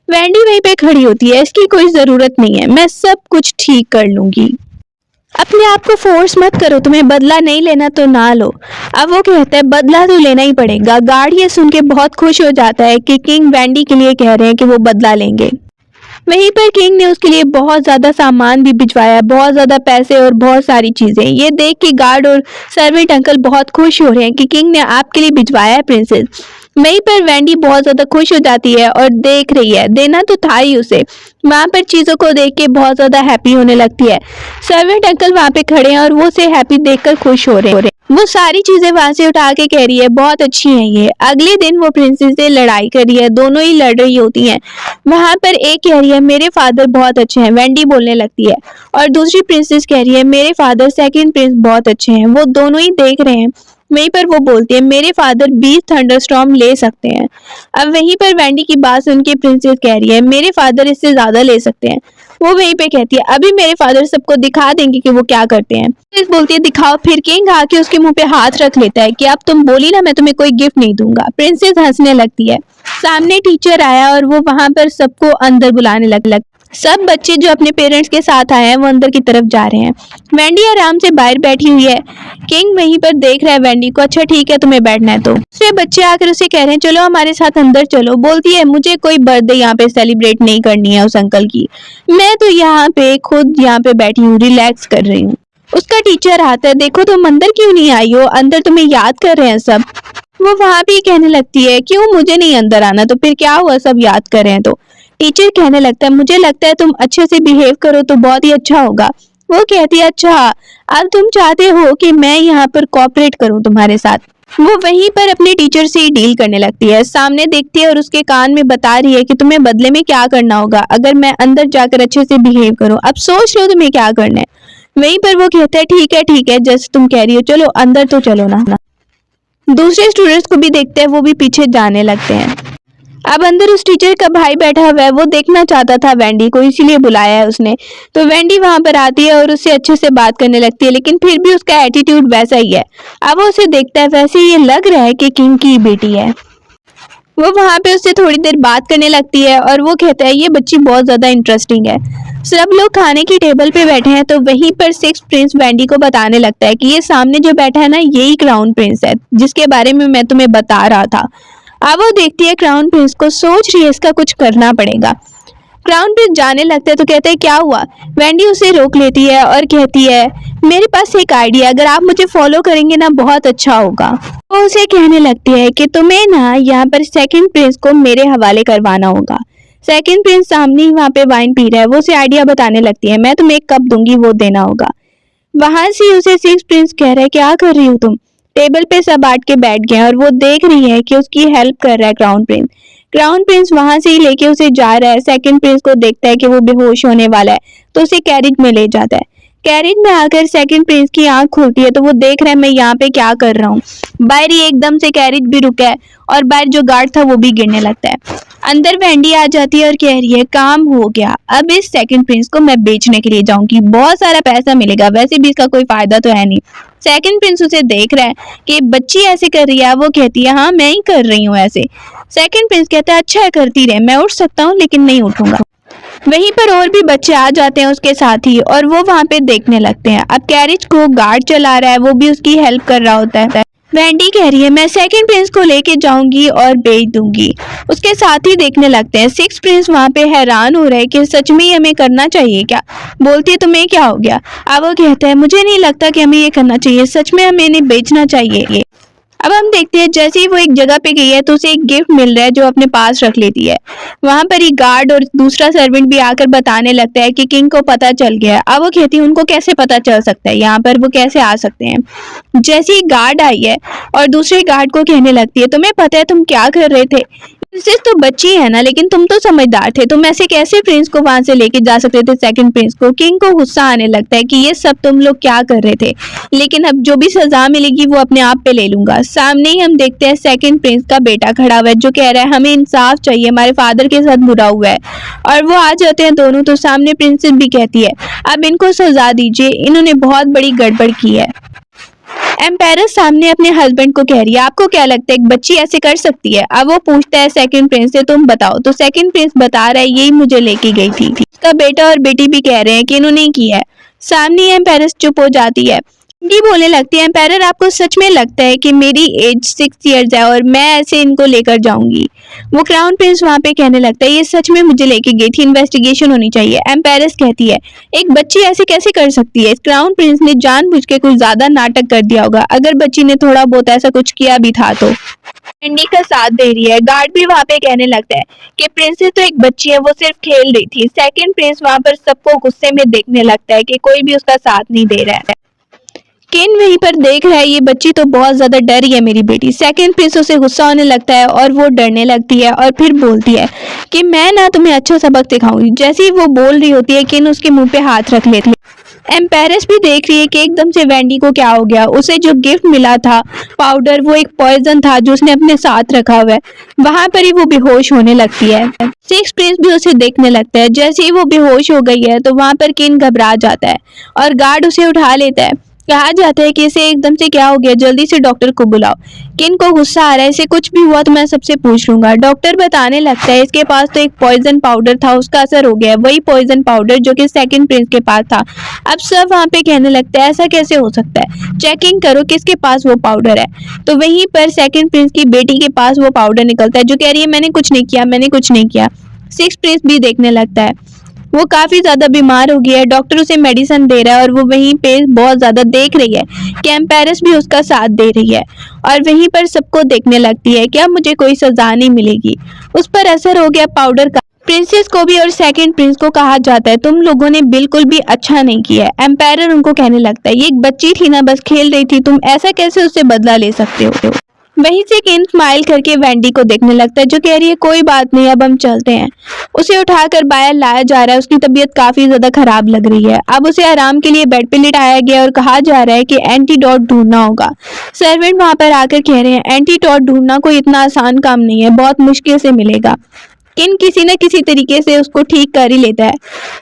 A: वेंडी वहीं पे खड़ी होती है, इसकी कोई जरूरत नहीं है, मैं सब कुछ ठीक कर लूंगी। अपने आप को फोर्स मत करो, तुम्हें बदला नहीं लेना तो ना लो। अब वो कहता है बदला तो लेना ही पड़ेगा। गार्ड ये सुन के बहुत खुश हो जाता है कि किंग वेंडी के लिए कह रहे हैं कि वो बदला लेंगे। वहीं पर किंग ने उसके लिए बहुत ज्यादा सामान भी भिजवाया, बहुत ज्यादा पैसे और बहुत सारी चीजें। ये देख के गार्ड और सर्वेंट अंकल बहुत खुश हो रहे हैं कि किंग ने आपके लिए भिजवाया है प्रिंसेस। वहीं पर वेंडी बहुत ज्यादा खुश हो जाती है और देख रही है, देना तो था ही उसे। वहां पर चीजों को देख के बहुत ज्यादा हैप्पी होने लगती है। सर्वेंट अंकल वहां पे खड़े हैं और वो उसे हैप्पी देखकर खुश हो रहे हैं। वो सारी चीजें वहां से उठा के कह रही है बहुत अच्छी हैं ये। अगले दिन वो प्रिंसेस से लड़ाई कर रही है, दोनों ही लड़ रही होती हैं। वहां पर एक कह रही है मेरे फादर बहुत अच्छे हैं, वेंडी बोलने लगती है, और दूसरी प्रिंसेस कह रही है मेरे फादर सेकंड प्रिंस बहुत अच्छे हैं। वो दोनों ही देख रहे हैं। वहीं पर वो बोलती है मेरे फादर 20 थंडरस्टॉर्म ले सकते हैं। अब वहीं पर वेंडी की बात सुन के प्रिंसेस कह रही है मेरे फादर इससे ज्यादा ले सकते हैं। वो वहीं पे कहती है अभी मेरे फादर सबको दिखा देंगे कि वो क्या करते हैं। प्रिंसेस बोलती है दिखाओ। फिर किंग आके उसके मुंह पे हाथ रख लेता है कि अब तुम बोली ना मैं तुम्हें कोई गिफ्ट नहीं दूंगा। प्रिंसेस हंसने लगती है। सामने टीचर आया और वो वहां पर सबको अंदर बुलाने लग। सब बच्चे जो अपने पेरेंट्स के साथ आए हैं वो अंदर की तरफ जा रहे हैं। वेंडी आराम से बाहर बैठी हुई है। किंग वहीं पर देख रहा है वेंडी को। अच्छा ठीक है तुम्हें बैठना है तो। दूसरे बच्चे आकर उसे कह रहे हैं चलो हमारे साथ अंदर चलो। बोलती है मुझे कोई बर्थडे यहाँ पे सेलिब्रेट नहीं करनी है उस अंकल की, मैं तो यहाँ पे खुद यहाँ पे बैठी हूँ, रिलैक्स कर रही हूँ। उसका टीचर आता है देखो तुम अंदर क्यों नहीं आई हो, अंदर तुम्हें याद कर रहे हैं सब। वो वहां भी कहने लगती है क्यों मुझे नहीं अंदर आना, तो फिर क्या हुआ सब याद कर रहे हैं तो। टीचर कहने लगता है मुझे लगता है तुम अच्छे से बिहेव करो तो बहुत ही अच्छा होगा। वो कहती है अच्छा अब तुम चाहते हो कि मैं यहाँ पर कोऑपरेट करूँ तुम्हारे साथ। वो वहीं पर अपने टीचर से ही डील करने लगती है। सामने देखती है और उसके कान में बता रही है कि तुम्हें बदले में क्या करना होगा अगर मैं अंदर जाकर अच्छे से बिहेव करूँ, अब सोच लो तुम्हें क्या करना है। वहीं पर वो कहता है ठीक है जैसे तुम कह रही हो, चलो अंदर तो चलो ना। दूसरे स्टूडेंट्स को भी देखते हैं, वो भी पीछे जाने लगते हैं। अब अंदर उस टीचर का भाई बैठा हुआ है, वो देखना चाहता था वेंडी को, इसीलिए बुलाया है उसने। तो वेंडी वहां पर आती है और उससे अच्छे से बात करने लगती है, लेकिन फिर भी उसका एटीट्यूड वैसा ही है। अब वो उसे देखता है, वैसे ये लग रहा है कि किंग की बेटी है। वो वहां पे उससे थोड़ी देर बात करने लगती है और वो कहता है ये बच्ची बहुत ज्यादा इंटरेस्टिंग है। सब लोग खाने की टेबल पे बैठे हैं तो वहीं पर सिक्स प्रिंस वेंडी को बताने लगता है कि ये सामने जो बैठा है ना यही क्राउन प्रिंस है जिसके बारे में मैं तुम्हें बता रहा था। अब वो देखती है क्राउन प्रिंस को, सोच रही है इसका कुछ करना पड़ेगा। क्राउन प्रिंस जाने लगता है तो कहता है क्या हुआ। वेंडी उसे रोक लेती है और कहती है मेरे पास एक आइडिया, अगर आप मुझे फॉलो करेंगे ना बहुत अच्छा होगा। वो उसे कहने लगती है कि तुम्हें ना यहाँ पर सेकंड प्रिंस को मेरे हवाले करवाना होगा। सेकंड प्रिंस सामने ही वहाँ पे वाइन पी रहा है, वो उसे आइडिया बताने लगती है मैं तुम्हें एक कप दूंगी वो देना होगा। वहां से उसे सिक्स प्रिंस कह रहा है क्या कर रही हो तुम। टेबल पे सब बांट के बैठ गए और वो देख रही है कि उसकी हेल्प कर रहा है क्राउन प्रिंस। क्राउन प्रिंस वहां से ही लेके उसे जा रहा है। सेकंड प्रिंस को देखता है कि वो बेहोश होने वाला है तो उसे कैरेज में ले जाता है। कैरेज में आकर सेकंड प्रिंस की आंख खुलती है तो वो देख रहा है मैं यहाँ पे क्या कर रहा हूँ। बाहर ही एकदम से कैरेज भी रुका है और बाहर जो गार्ड था वो भी गिरने लगता है। अंदर वेंडी आ जाती है और कह रही है काम हो गया, अब इस सेकंड प्रिंस को मैं बेचने के लिए जाऊंगी, बहुत सारा पैसा मिलेगा, वैसे भी इसका कोई फायदा तो है नहीं। सेकंड प्रिंस उसे देख रहा है कि बच्ची ऐसे कर रही है, वो कहती है हाँ मैं ही कर रही हूँ ऐसे। सेकंड प्रिंस कहता है अच्छा है करती रहे, मैं उठ सकता हूँ लेकिन नहीं उठूंगा। वहीं पर और भी बच्चे आ जाते हैं उसके साथ ही और वो वहां पे देखने लगते हैं। अब कैरेज को गार्ड चला रहा है, वो भी उसकी हेल्प कर रहा होता है। वेंडी कह रही है मैं सेकंड प्रिंस को लेके जाऊंगी और बेच दूंगी। उसके साथ ही देखने लगते हैं। सिक्स प्रिंस वहां पे हैरान हो रहे हैं कि सच में ही हमें करना चाहिए क्या। बोलती है तुम्हें क्या हो गया। अब वो कहता है मुझे नहीं लगता कि हमें ये करना चाहिए, सच में हमें इन्हें बेचना चाहिए। अब हम देखते हैं जैसे ही वो एक जगह पे गई है तो उसे एक गिफ्ट मिल रहा है जो अपने पास रख लेती है। वहां पर ही गार्ड और दूसरा सर्वेंट भी आकर बताने लगता है कि किंग को पता चल गया। अब वो कहती है उनको कैसे पता चल सकता है, यहाँ पर वो कैसे आ सकते हैं। जैसे ही गार्ड आई है और दूसरे गार्ड को कहने लगती है तुम्हें पता है तुम क्या कर रहे थे। प्रिंसेस तो बच्ची है ना, लेकिन तुम तो समझदार थे, तुम ऐसे कैसे प्रिंस को वहां से लेके जा सकते थे सेकंड प्रिंस को। किंग को गुस्सा आने लगता है कि ये सब तुम लोग क्या कर रहे थे, लेकिन अब जो भी सजा मिलेगी वो अपने आप पे ले लूंगा। सामने ही हम देखते हैं सेकंड प्रिंस का बेटा खड़ा हुआ है जो कह रहा है हमें इंसाफ चाहिए, हमारे फादर के साथ बुरा हुआ है। और वो आ जाते हैं दोनों, तो सामने प्रिंसेस भी कहती है अब इनको सजा दीजिए, इन्होंने बहुत बड़ी गड़बड़ की है। एम्पायरस सामने अपने हस्बैंड को कह रही है आपको क्या लगता है एक बच्ची ऐसे कर सकती है। अब वो पूछता है सेकंड प्रिंस से तुम बताओ, तो सेकंड प्रिंस बता रहा है यही मुझे लेके गई थी। उसका बेटा और बेटी भी कह रहे हैं कि इन्होंने किया है। सामने एम्पायरस चुप हो जाती है। जी बोलने लगती है एम्पायर आपको सच में लगता है कि मेरी एज 6 इयर्स है और मैं ऐसे इनको लेकर जाऊंगी। वो क्राउन प्रिंस वहां पे कहने लगता है ये सच में मुझे लेके गई थी, इन्वेस्टिगेशन होनी चाहिए। एम्पायरस कहती है एक बच्ची ऐसे कैसे कर सकती है, क्राउन प्रिंस ने जानबूझ के कुछ ज्यादा नाटक कर दिया होगा, अगर बच्ची ने थोड़ा बहुत ऐसा कुछ किया भी था तो। वेंडी का साथ दे रही है। गार्ड भी वहां पे कहने लगता है कि प्रिंसेस तो एक बच्ची है, वो सिर्फ खेल रही थी। सेकंड प्रिंस वहां पर सबको गुस्से में देखने लगता है कि कोई भी उसका साथ नहीं दे रहा है। केन वहीं पर देख रहा है ये बच्ची तो बहुत ज्यादा डर रही है मेरी बेटी। सेकंड प्रिंस उसे गुस्सा होने लगता है और वो डरने लगती है और फिर बोलती है कि मैं ना तुम्हें अच्छा सबक सिखाऊंगी। जैसे ही वो बोल रही होती है केन उसके मुंह पे हाथ रख लेती है। एम्पेरस भी देख रही है कि एकदम से वेंडी को क्या हो गया। उसे जो गिफ्ट मिला था पाउडर वो एक पॉइजन था जो उसने अपने साथ रखा हुआ है। वहां पर ही वो बेहोश होने लगती है। सिक्स प्रिंस भी उसे देखने लगता है। जैसे ही वो बेहोश हो गई है तो वहां पर केन घबरा जाता है और गार्ड उसे उठा लेता है। कहा जाता है कि इसे एकदम से क्या हो गया, जल्दी से डॉक्टर को बुलाओ। किन को गुस्सा आ रहा है, इसे कुछ भी हुआ तो मैं सबसे पूछ लूंगा। डॉक्टर बताने लगता है इसके पास तो एक पॉइजन पाउडर था, उसका असर हो गया, वही पॉइजन पाउडर जो कि सेकंड प्रिंस के पास था। अब सब वहां पे कहने लगता है ऐसा कैसे हो सकता है, चेकिंग करो किसके पास वो पाउडर है। तो वहीं पर सेकंड प्रिंस की बेटी के पास वो पाउडर निकलता है जो कह रही है मैंने कुछ नहीं किया, मैंने कुछ नहीं किया। सिक्स प्रिंस भी देखने लगता है। वो काफी ज्यादा बीमार हो गया है, डॉक्टर उसे मेडिसिन दे रहा है और वो वहीं पे बहुत ज्यादा देख रही है कि एम्पायरस भी उसका साथ दे रही है और वहीं पर सबको देखने लगती है कि अब मुझे कोई सजा नहीं मिलेगी। उस पर असर हो गया पाउडर का। प्रिंसेस को भी और सेकंड प्रिंस को कहा जाता है तुम लोगों ने बिल्कुल भी अच्छा नहीं किया है। एम्पायर उनको कहने लगता है ये एक बच्ची थी ना, बस खेल रही थी, तुम ऐसा कैसे उससे बदला ले सकते हो। वहीं से केन स्माइल करके वेंडी को देखने लगता है जो कह रही है कोई बात नहीं अब हम चलते हैं। उसे उठाकर बाहर लाया जा रहा है, उसकी तबीयत काफी ज्यादा खराब लग रही है। अब उसे आराम के लिए बेड पे लिटाया गया और कहा जा रहा है कि एंटीडोट ढूंढना होगा। सर्वेंट वहां पर आकर कह रहे हैं एंटीडोट ढूंढना कोई इतना आसान काम नहीं है, बहुत मुश्किल से मिलेगा। किन किसी न किसी तरीके से उसको ठीक कर ही लेता है।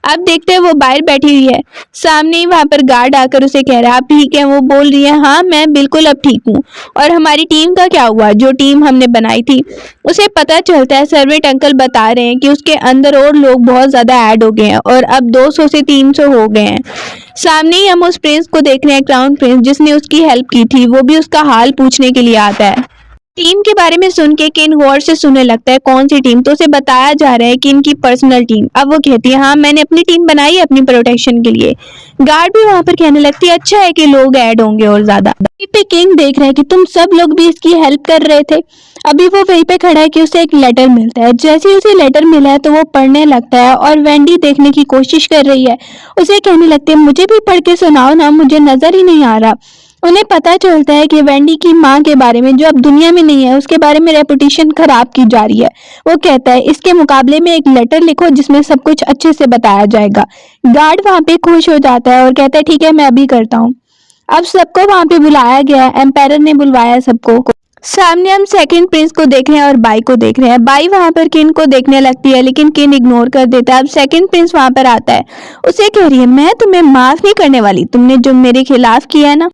A: अब देखते हैं वो बाहर बैठी हुई है, सामने ही वहां पर गार्ड आकर उसे कह रहा है आप ठीक है। वो बोल रही है हाँ मैं बिल्कुल अब ठीक हूँ। और हमारी टीम का क्या हुआ, जो टीम हमने बनाई थी। उसे पता चलता है सर्वेंट अंकल बता रहे हैं कि उसके अंदर और लोग बहुत ज्यादा ऐड हो गए हैं और अब 200 से 300 हो गए हैं। सामने ही हम उस प्रिंस को देख रहे हैं, क्राउन प्रिंस जिसने उसकी हेल्प की थी, वो भी उसका हाल पूछने के लिए आता है। टीम के बारे में सुन के किन गौर से सुनने लगता है कौन सी टीम, तो उसे बताया जा रहा है कि इनकी पर्सनल टीम। अब वो कहती है हाँ मैंने अपनी टीम बनाई है अपनी प्रोटेक्शन के लिए। गार्ड भी वहां पर कहने लगती है अच्छा है कि लोग ऐड होंगे और ज्यादा। वहीं पे किंग देख रहा है कि तुम सब लोग भी इसकी हेल्प कर रहे थे। अभी वो वहीं पे खड़ा है कि उसे एक लेटर मिलता है। जैसे ही उसे लेटर मिला है तो वो पढ़ने लगता है और वेंडी देखने की कोशिश कर रही है। उसे कहने लगती है मुझे भी पढ़ के सुनाओ ना, मुझे नजर ही नहीं आ रहा। उन्हें पता चलता है कि वेंडी की माँ के बारे में, जो अब दुनिया में नहीं है, उसके बारे में रेपुटेशन खराब की जा रही है। वो कहता है इसके मुकाबले में एक लेटर लिखो जिसमें सब कुछ अच्छे से बताया जाएगा। गार्ड वहां पे खुश हो जाता है और कहता है ठीक है मैं अभी करता हूँ। अब सबको वहां पे बुलाया गया है, एम्पायर ने बुलवाया सबको। सामने हम सेकंड प्रिंस को देख रहे हैं और बाई को देख रहे हैं। बाई वहां पर किन को देखने लगती है लेकिन किन इग्नोर कर देता है। अब सेकंड प्रिंस वहां पर आता है, उसे कह रही है मैं तुम्हें माफ नहीं करने वाली, तुमने जो मेरे खिलाफ किया है ना।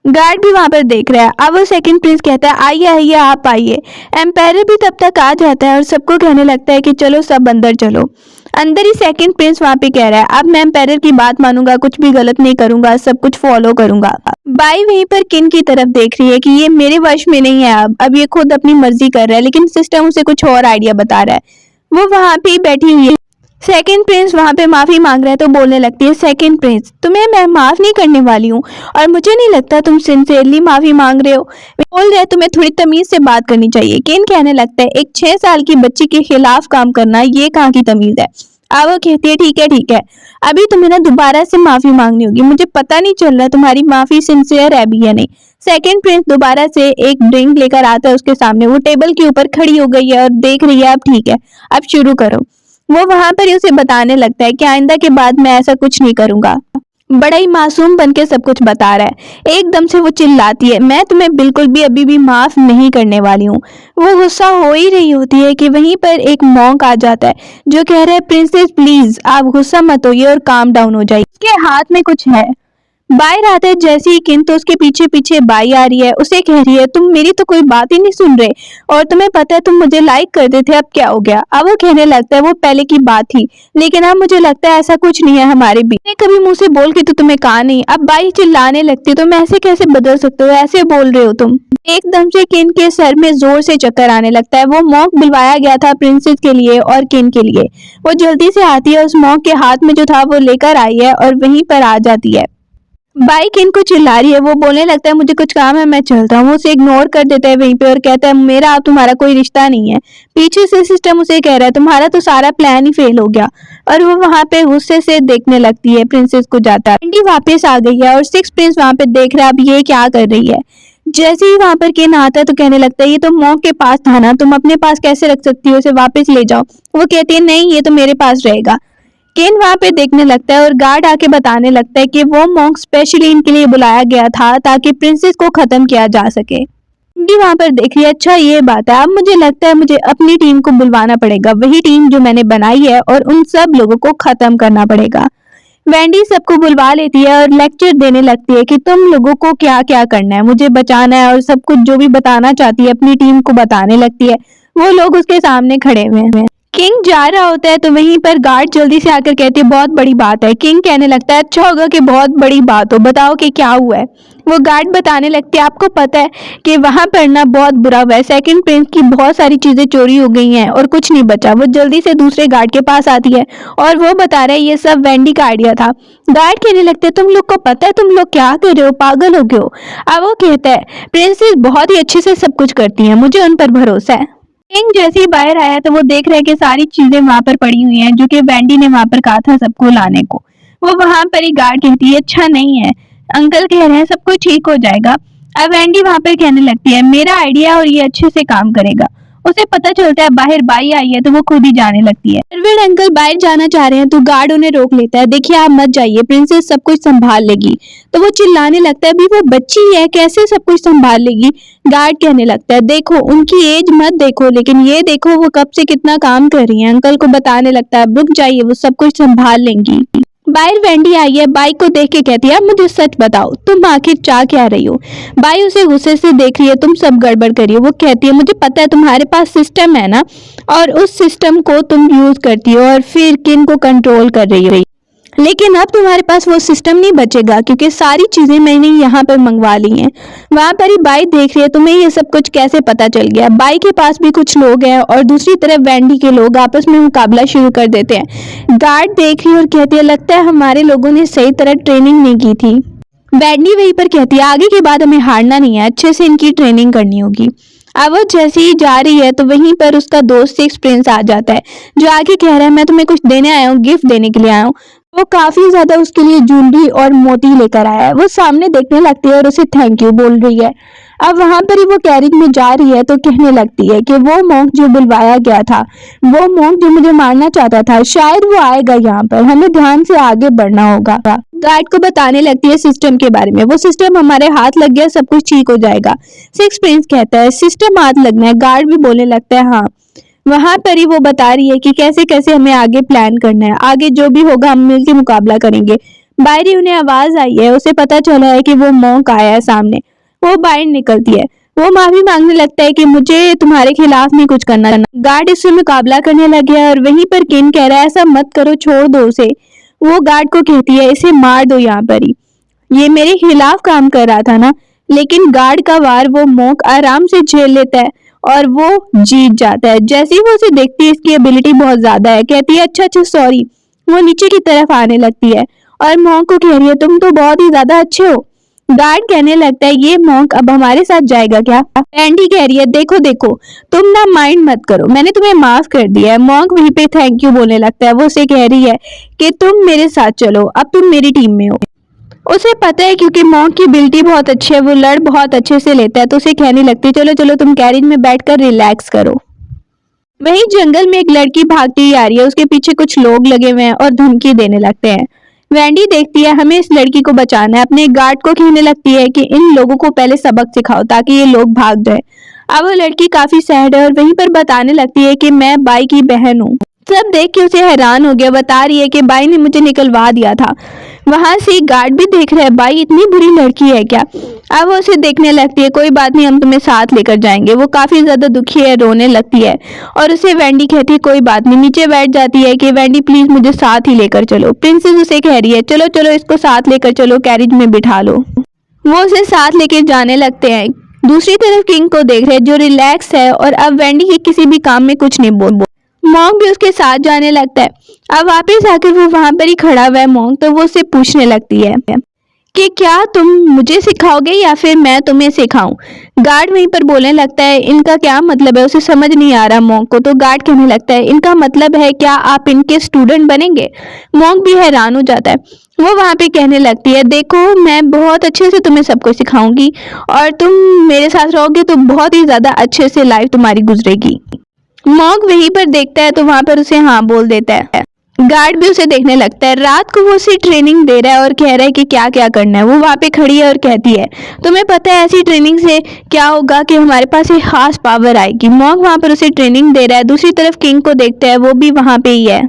A: गार्ड भी वहां पर देख रहा है। अब वो सेकंड प्रिंस कहता है आइए आइए आप आइए। एम्पायर भी तब तक आ जाता है और सबको कहने लगता है कि चलो सब अंदर चलो। अंदर ही सेकंड प्रिंस वहां पे कह रहा है अब मैं एम्पायर की बात मानूंगा, कुछ भी गलत नहीं करूंगा, सब कुछ फॉलो करूंगा। बाई वहीं पर किन की तरफ देख रही है कि ये मेरे वश में नहीं है, अब ये खुद अपनी मर्जी कर रहा है, लेकिन सिस्टम उसे कुछ और आइडिया बता रहा है। वो वहां पे ही बैठी हुई है। सेकंड प्रिंस वहां पे माफी मांग रहा है तो बोलने लगती है सेकंड प्रिंस तुम्हें मैं माफ नहीं करने वाली हूँ और मुझे नहीं लगता तुम सिंसियरली माफी मांग रहे हो। बोल रहे तुम्हें थोड़ी तमीज से बात करनी चाहिए। किन कहने लगता है एक 6 साल की बच्ची के खिलाफ काम करना ये कहाँ की तमीज है। अब वो कहती है ठीक है अभी तुम्हें ना दोबारा से माफी मांगनी होगी, मुझे पता नहीं चल रहा तुम्हारी माफी सिंसियर है भी या नहीं। सेकंड प्रिंस दोबारा से एक ड्रिंक लेकर आता है उसके सामने। वो टेबल के ऊपर खड़ी हो गई है और देख रही है अब ठीक है अब शुरू करो। वो वहां पर ही उसे बताने लगता है कि आइंदा के बाद मैं ऐसा कुछ नहीं करूंगा। बड़ा ही मासूम बन के सब कुछ बता रहा है। एकदम से वो चिल्लाती है मैं तुम्हें बिल्कुल भी अभी भी माफ नहीं करने वाली हूँ। वो गुस्सा हो ही रही होती है कि वहीं पर एक मॉन्क आ जाता है जो कह रहा है प्रिंसेस प्लीज आप गुस्सा मत होइए और काम डाउन हो जाइए, उसके हाथ में कुछ है। बाहर आता है जैसे ही किन तो उसके पीछे पीछे बाई आ रही है। उसे कह रही है तुम मेरी तो कोई बात ही नहीं सुन रहे और तुम्हें पता है तुम मुझे लाइक करते थे, अब क्या हो गया। अब वो कहने लगता है वो पहले की बात थी लेकिन अब मुझे लगता है ऐसा कुछ नहीं है हमारे बीच। मैं कभी मुंह से बोल के तो तुम्हें कहा नहीं। अब बाई चिल्लाने लगती तुम ऐसे कैसे बदल सकते हो, ऐसे बोल रहे हो तुम। एकदम से किन के सर में जोर से चक्कर आने लगता है। वो मॉन्क बुलवाया गया था प्रिंसेस के लिए और किन के लिए। वो जल्दी से आती है, उस मॉन्क के हाथ में जो था वो लेकर आई है और वहीं पर आ जाती है। बाई किन को चिल्ला रही है। वो बोलने लगता है मुझे कुछ काम है मैं चलता हूँ। वो उसे इग्नोर कर देता है वहीं पे और कहता है मेरा अब तुम्हारा कोई रिश्ता नहीं है। पीछे से सिस्टम उसे कह रहा है तुम्हारा तो सारा प्लान ही फेल हो गया और वो वहां पे गुस्से से देखने लगती है प्रिंसेस को जाता है। वेंडी वापस आ गई है और सिक्स प्रिंस वहां पे देख रहा है अब ये क्या कर रही है। जैसे ही वहां पर किन आता है तो कहने लगता है ये तो मॉन्क के पास था ना, तुम अपने पास कैसे रख सकती हो, उसे वापस ले जाओ। वो कहती है नहीं ये तो मेरे पास रहेगा। केन वहां पे देखने लगता है और गार्ड आके बताने लगता है कि वो मॉन्क स्पेशली इनके लिए बुलाया गया था ताकि प्रिंसेस को खत्म किया जा सके। वेंडी वहां पर देख रही है अच्छा ये बात है, अब मुझे लगता है मुझे अपनी टीम को बुलवाना पड़ेगा, वही टीम जो मैंने बनाई है और उन सब लोगों को खत्म करना पड़ेगा। वेंडी सबको बुलवा लेती है और लेक्चर देने लगती है कि तुम लोगों को क्या क्या करना है, मुझे बचाना है और सब कुछ जो भी बताना चाहती है अपनी टीम को बताने लगती है। वो लोग उसके सामने खड़े हुए हैं। किंग जा रहा होता है तो वहीं पर गार्ड जल्दी से आकर कहती है बहुत बड़ी बात है। किंग कहने लगता है अच्छा होगा कि बहुत बड़ी बात हो, बताओ कि क्या हुआ है। वो गार्ड बताने लगती है आपको पता है कि वहां पर ना बहुत बुरा हुआ है, सेकंड प्रिंस की बहुत सारी चीजें चोरी हो गई हैं और कुछ नहीं बचा। वो जल्दी से दूसरे गार्ड के पास आती है और वो बता रहा है ये सब वेंडी का आइडिया था। गार्ड कहने लगते हैं तुम लोग को पता है तुम लोग क्या कर रहे हो, पागल हो गए हो। अब वो कहता है प्रिंसेस बहुत ही अच्छे से सब कुछ करती है, मुझे उन पर भरोसा है। किंग जैसे ही बाहर आया तो वो देख रहा है कि सारी चीजें वहां पर पड़ी हुई हैं जो कि वेंडी ने वहां पर कहा था सबको लाने को। वो वहां पर ही गार्ड कहती है अच्छा नहीं है, अंकल कह रहे हैं सब कुछ ठीक हो जाएगा। अब वेंडी वहां पर कहने लगती है मेरा आइडिया और ये अच्छे से काम करेगा। उसे पता चलता है बाहर बाई आई है तो वो खुद ही जाने लगती है। परवीन अंकल बाहर जाना चाह रहे हैं तो गार्ड उन्हें रोक लेता है, देखिए आप मत जाइए, प्रिंसेस सब कुछ संभाल लेगी। तो वो चिल्लाने लगता है अभी वो बच्ची है कैसे सब कुछ संभाल लेगी। गार्ड कहने लगता है देखो उनकी एज मत देखो लेकिन ये देखो वो कब से कितना काम कर रही है। अंकल को बताने लगता है रुक जाइए वो सब कुछ संभाल लेंगी। बाहर वेंडी आई है, बाई को देख के कहती है मुझे सच बताओ तुम आखिर चाह क्या रही हो। बाई उसे गुस्से से देख रही है, तुम सब गड़बड़ करी हो। वो कहती है मुझे पता है तुम्हारे पास सिस्टम है ना और उस सिस्टम को तुम यूज करती हो और फिर किन को कंट्रोल कर रही हो। लेकिन अब तुम्हारे पास वो सिस्टम नहीं बचेगा क्योंकि सारी चीजें मैंने यहाँ पर मंगवा ली हैं। वहां पर ही बाई देख रही है तुम्हें ये सब कुछ कैसे पता चल गया। बाई के पास भी कुछ लोग हैं और दूसरी तरफ वैंडी के लोग आपस में मुकाबला शुरू कर देते हैं। गार्ड देख रही है और कहती है लगता है हमारे लोगों ने सही तरह ट्रेनिंग नहीं की थी। वैंडी वहीं पर कहती है आगे के बाद हमें हारना नहीं है, अच्छे से इनकी ट्रेनिंग करनी होगी। अब वो जैसे ही जा रही है तो वहीं पर उसका दोस्त सिक्स प्रिंस आ जाता है जो आगे कह रहा है मैं तुम्हें कुछ देने आया हूँ, गिफ्ट देने के लिए आया हूँ। वो काफी ज्यादा उसके लिए ज्वेलरी और मोती लेकर आया है। वो सामने देखने लगती है और उसे थैंक यू बोल रही है। अब वहां पर ही वो कैरिज में जा रही है तो कहने लगती है कि वो मॉन्क जो बुलवाया गया था, वो मॉन्क जो मुझे मारना चाहता था, शायद वो आएगा यहाँ पर, हमें ध्यान से आगे बढ़ना होगा। गार्ड को बताने लगती है सिस्टम के बारे में। वो सिस्टम हमारे हाथ लग गया, सब कुछ ठीक हो जाएगा। सिक्स प्रिंस कहता है सिस्टम हाथ लगना है। गार्ड भी बोलने लगता है हाँ। वहां पर ही वो बता रही है कि कैसे कैसे हमें आगे प्लान करना है, आगे जो भी होगा हम मिलकर मुकाबला करेंगे। बाहरी उन्हें आवाज आई है, उसे पता चला है कि वो मॉन्क आया है सामने। वो बाहर निकलती है। वो माफी मांगने लगता है कि मुझे तुम्हारे खिलाफ नहीं कुछ करना। गार्ड इससे मुकाबला करने लगे और वहीं पर किन कह रहा है ऐसा मत करो, छोड़ दो उसे। वो गार्ड को कहती है इसे मार दो यहाँ पर ही, ये मेरे खिलाफ काम कर रहा था ना। लेकिन गार्ड का वार वो मॉन्क आराम से झेल लेता है और वो जीत जाता है। जैसे ही वो उसे देखती है इसकी एबिलिटी बहुत ज्यादा है, कहती है अच्छा अच्छा सॉरी। वो नीचे की तरफ आने लगती है और मॉन्क को कह रही है तुम तो बहुत ही ज्यादा अच्छे हो। गार्ड कहने लगता है ये मॉन्क अब हमारे साथ जाएगा क्या। एंडी कह रही है देखो देखो तुम ना माइंड मत करो, मैंने तुम्हें माफ कर दिया है। मॉन्क वहीं पे थैंक यू बोलने लगता है। वो उसे कह रही है कि तुम मेरे साथ चलो, अब तुम मेरी टीम में हो। उसे पता है क्योंकि मॉन्क की एबिलिटी बहुत अच्छी है, वो लड़ बहुत अच्छे से लेता है, तो उसे कहने लगती है चलो चलो तुम कैरिज में बैठकर रिलैक्स करो। वहीं जंगल में एक लड़की भागती आ रही है, उसके पीछे कुछ लोग लगे हुए हैं और धमकी देने लगते हैं। वैंडी देखती है हमें इस लड़की को बचाना है, अपने गार्ड को कहने लगती है कि इन लोगों को पहले सबक सिखाओ ताकि ये लोग भाग जाए। अब वो लड़की काफी सैड है और वहीं पर बताने लगती है कि मैं बाई की बहन हूँ। सब देख के उसे हैरान हो गया, बता रही है कि बाई ने मुझे निकलवा दिया था। वहां से गार्ड भी देख रहा है बाई इतनी बुरी लड़की है क्या। अब वो उसे देखने लगती है कोई बात नहीं हम तुम्हें साथ लेकर जाएंगे। वो काफी ज्यादा दुखी है, रोने लगती है और उसे वैंडी कहती है कोई बात नहीं, नीचे बैठ जाती है कि वैंडी प्लीज मुझे साथ ही लेकर चलो। प्रिंसेस उसे कह रही है चलो चलो इसको साथ लेकर चलो, कैरिज में बिठा लो। वो उसे साथ लेकर जाने लगते हैं। दूसरी तरफ किंग को देख रहे हैं जो रिलैक्स है और अब वैंडी के किसी भी काम में कुछ नहीं बोल। मॉन्क भी उसके साथ जाने लगता है। अब वापस आकर वो वहां पर ही खड़ा हुआ है मॉन्क, तो वो उससे पूछने लगती है कि क्या तुम मुझे सिखाओगे या फिर मैं तुम्हें सिखाऊं। गार्ड वहीं पर बोलने लगता है इनका क्या मतलब है, उसे समझ नहीं आ रहा मॉन्क को। तो गार्ड कहने लगता है इनका मतलब है क्या आप इनके स्टूडेंट बनेंगे। मॉन्क भी हैरान हो जाता है। वो वहां पे कहने लगती है देखो मैं बहुत अच्छे से तुम्हें सबको सिखाऊंगी और तुम मेरे साथ रहोगे तो बहुत ही ज्यादा अच्छे से लाइफ तुम्हारी गुजरेगी। मॉन्क वहीं पर देखता है तो वहां पर उसे हाँ बोल देता है। गार्ड भी उसे देखने लगता है। रात को वो उसे ट्रेनिंग दे रहा है और कह रहा है कि क्या क्या करना है। वो वहां पे खड़ी है और कहती है तुम्हें पता है ऐसी ट्रेनिंग से क्या होगा कि हमारे पास एक खास पावर आएगी। मॉन्क वहां पर उसे ट्रेनिंग दे रहा है। दूसरी तरफ किंग को देखता है, वो भी वहां पे ही है।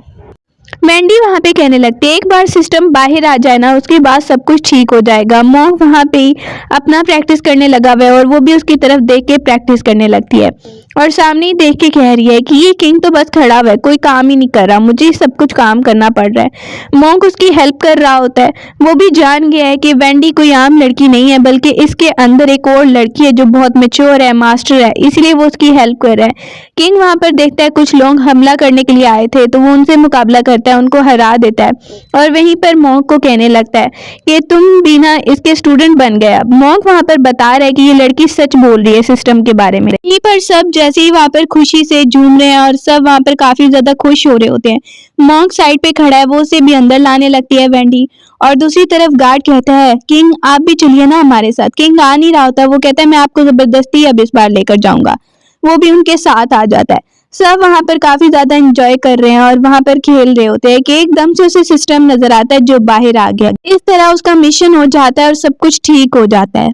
A: मैंडी वहां पे कहने लगती है एक बार सिस्टम बाहर आ जाए ना उसके बाद सब कुछ ठीक हो जाएगा। मॉन्क वहां पे ही अपना प्रैक्टिस करने लगा हुआ है और वो भी उसकी तरफ देख के प्रैक्टिस करने लगती है और सामने ही देख के कह रही है कि ये किंग तो बस खड़ा हुआ है, कोई काम ही नहीं कर रहा, मुझे सब कुछ काम करना पड़ रहा है। मॉन्क उसकी हेल्प कर रहा होता है। वो भी जान गया है कि वैंडी कोई आम लड़की नहीं है बल्कि इसके अंदर एक और लड़की है जो बहुत मैच्योर है, मास्टर है, इसलिए वो उसकी हेल्प कर रहा है। किंग वहां पर देखता है कुछ लोग हमला करने के लिए आए थे तो वो उनसे मुकाबला करता है, उनको हरा देता है और वहीं पर मॉन्क को कहने लगता है कि तुम भी ना इसके स्टूडेंट बन गया। मॉन्क वहां पर बता रहा है कि ये लड़की सच बोल रही है सिस्टम के बारे में। यहीं पर सब जैसे ही वहां पर खुशी से झूम रहे हैं और सब वहां पर काफी ज्यादा खुश हो रहे होते हैं। मॉन्क साइड पे खड़ा है, वो उसे भी अंदर लाने लगती है वैंडी और दूसरी तरफ गार्ड कहता है किंग आप भी चलिए ना हमारे साथ। किंग आ नहीं रहा होता, वो कहता है मैं आपको जबरदस्ती अब इस बार लेकर जाऊंगा। वो भी उनके साथ आ जाता है। सब वहां पर काफी ज्यादा एंजॉय कर रहे हैं और वहां पर खेल रहे होते हैं कि एकदम से उसे सिस्टम नजर आता है जो बाहर आ गया। इस तरह उसका मिशन हो जाता है और सब कुछ ठीक हो जाता है।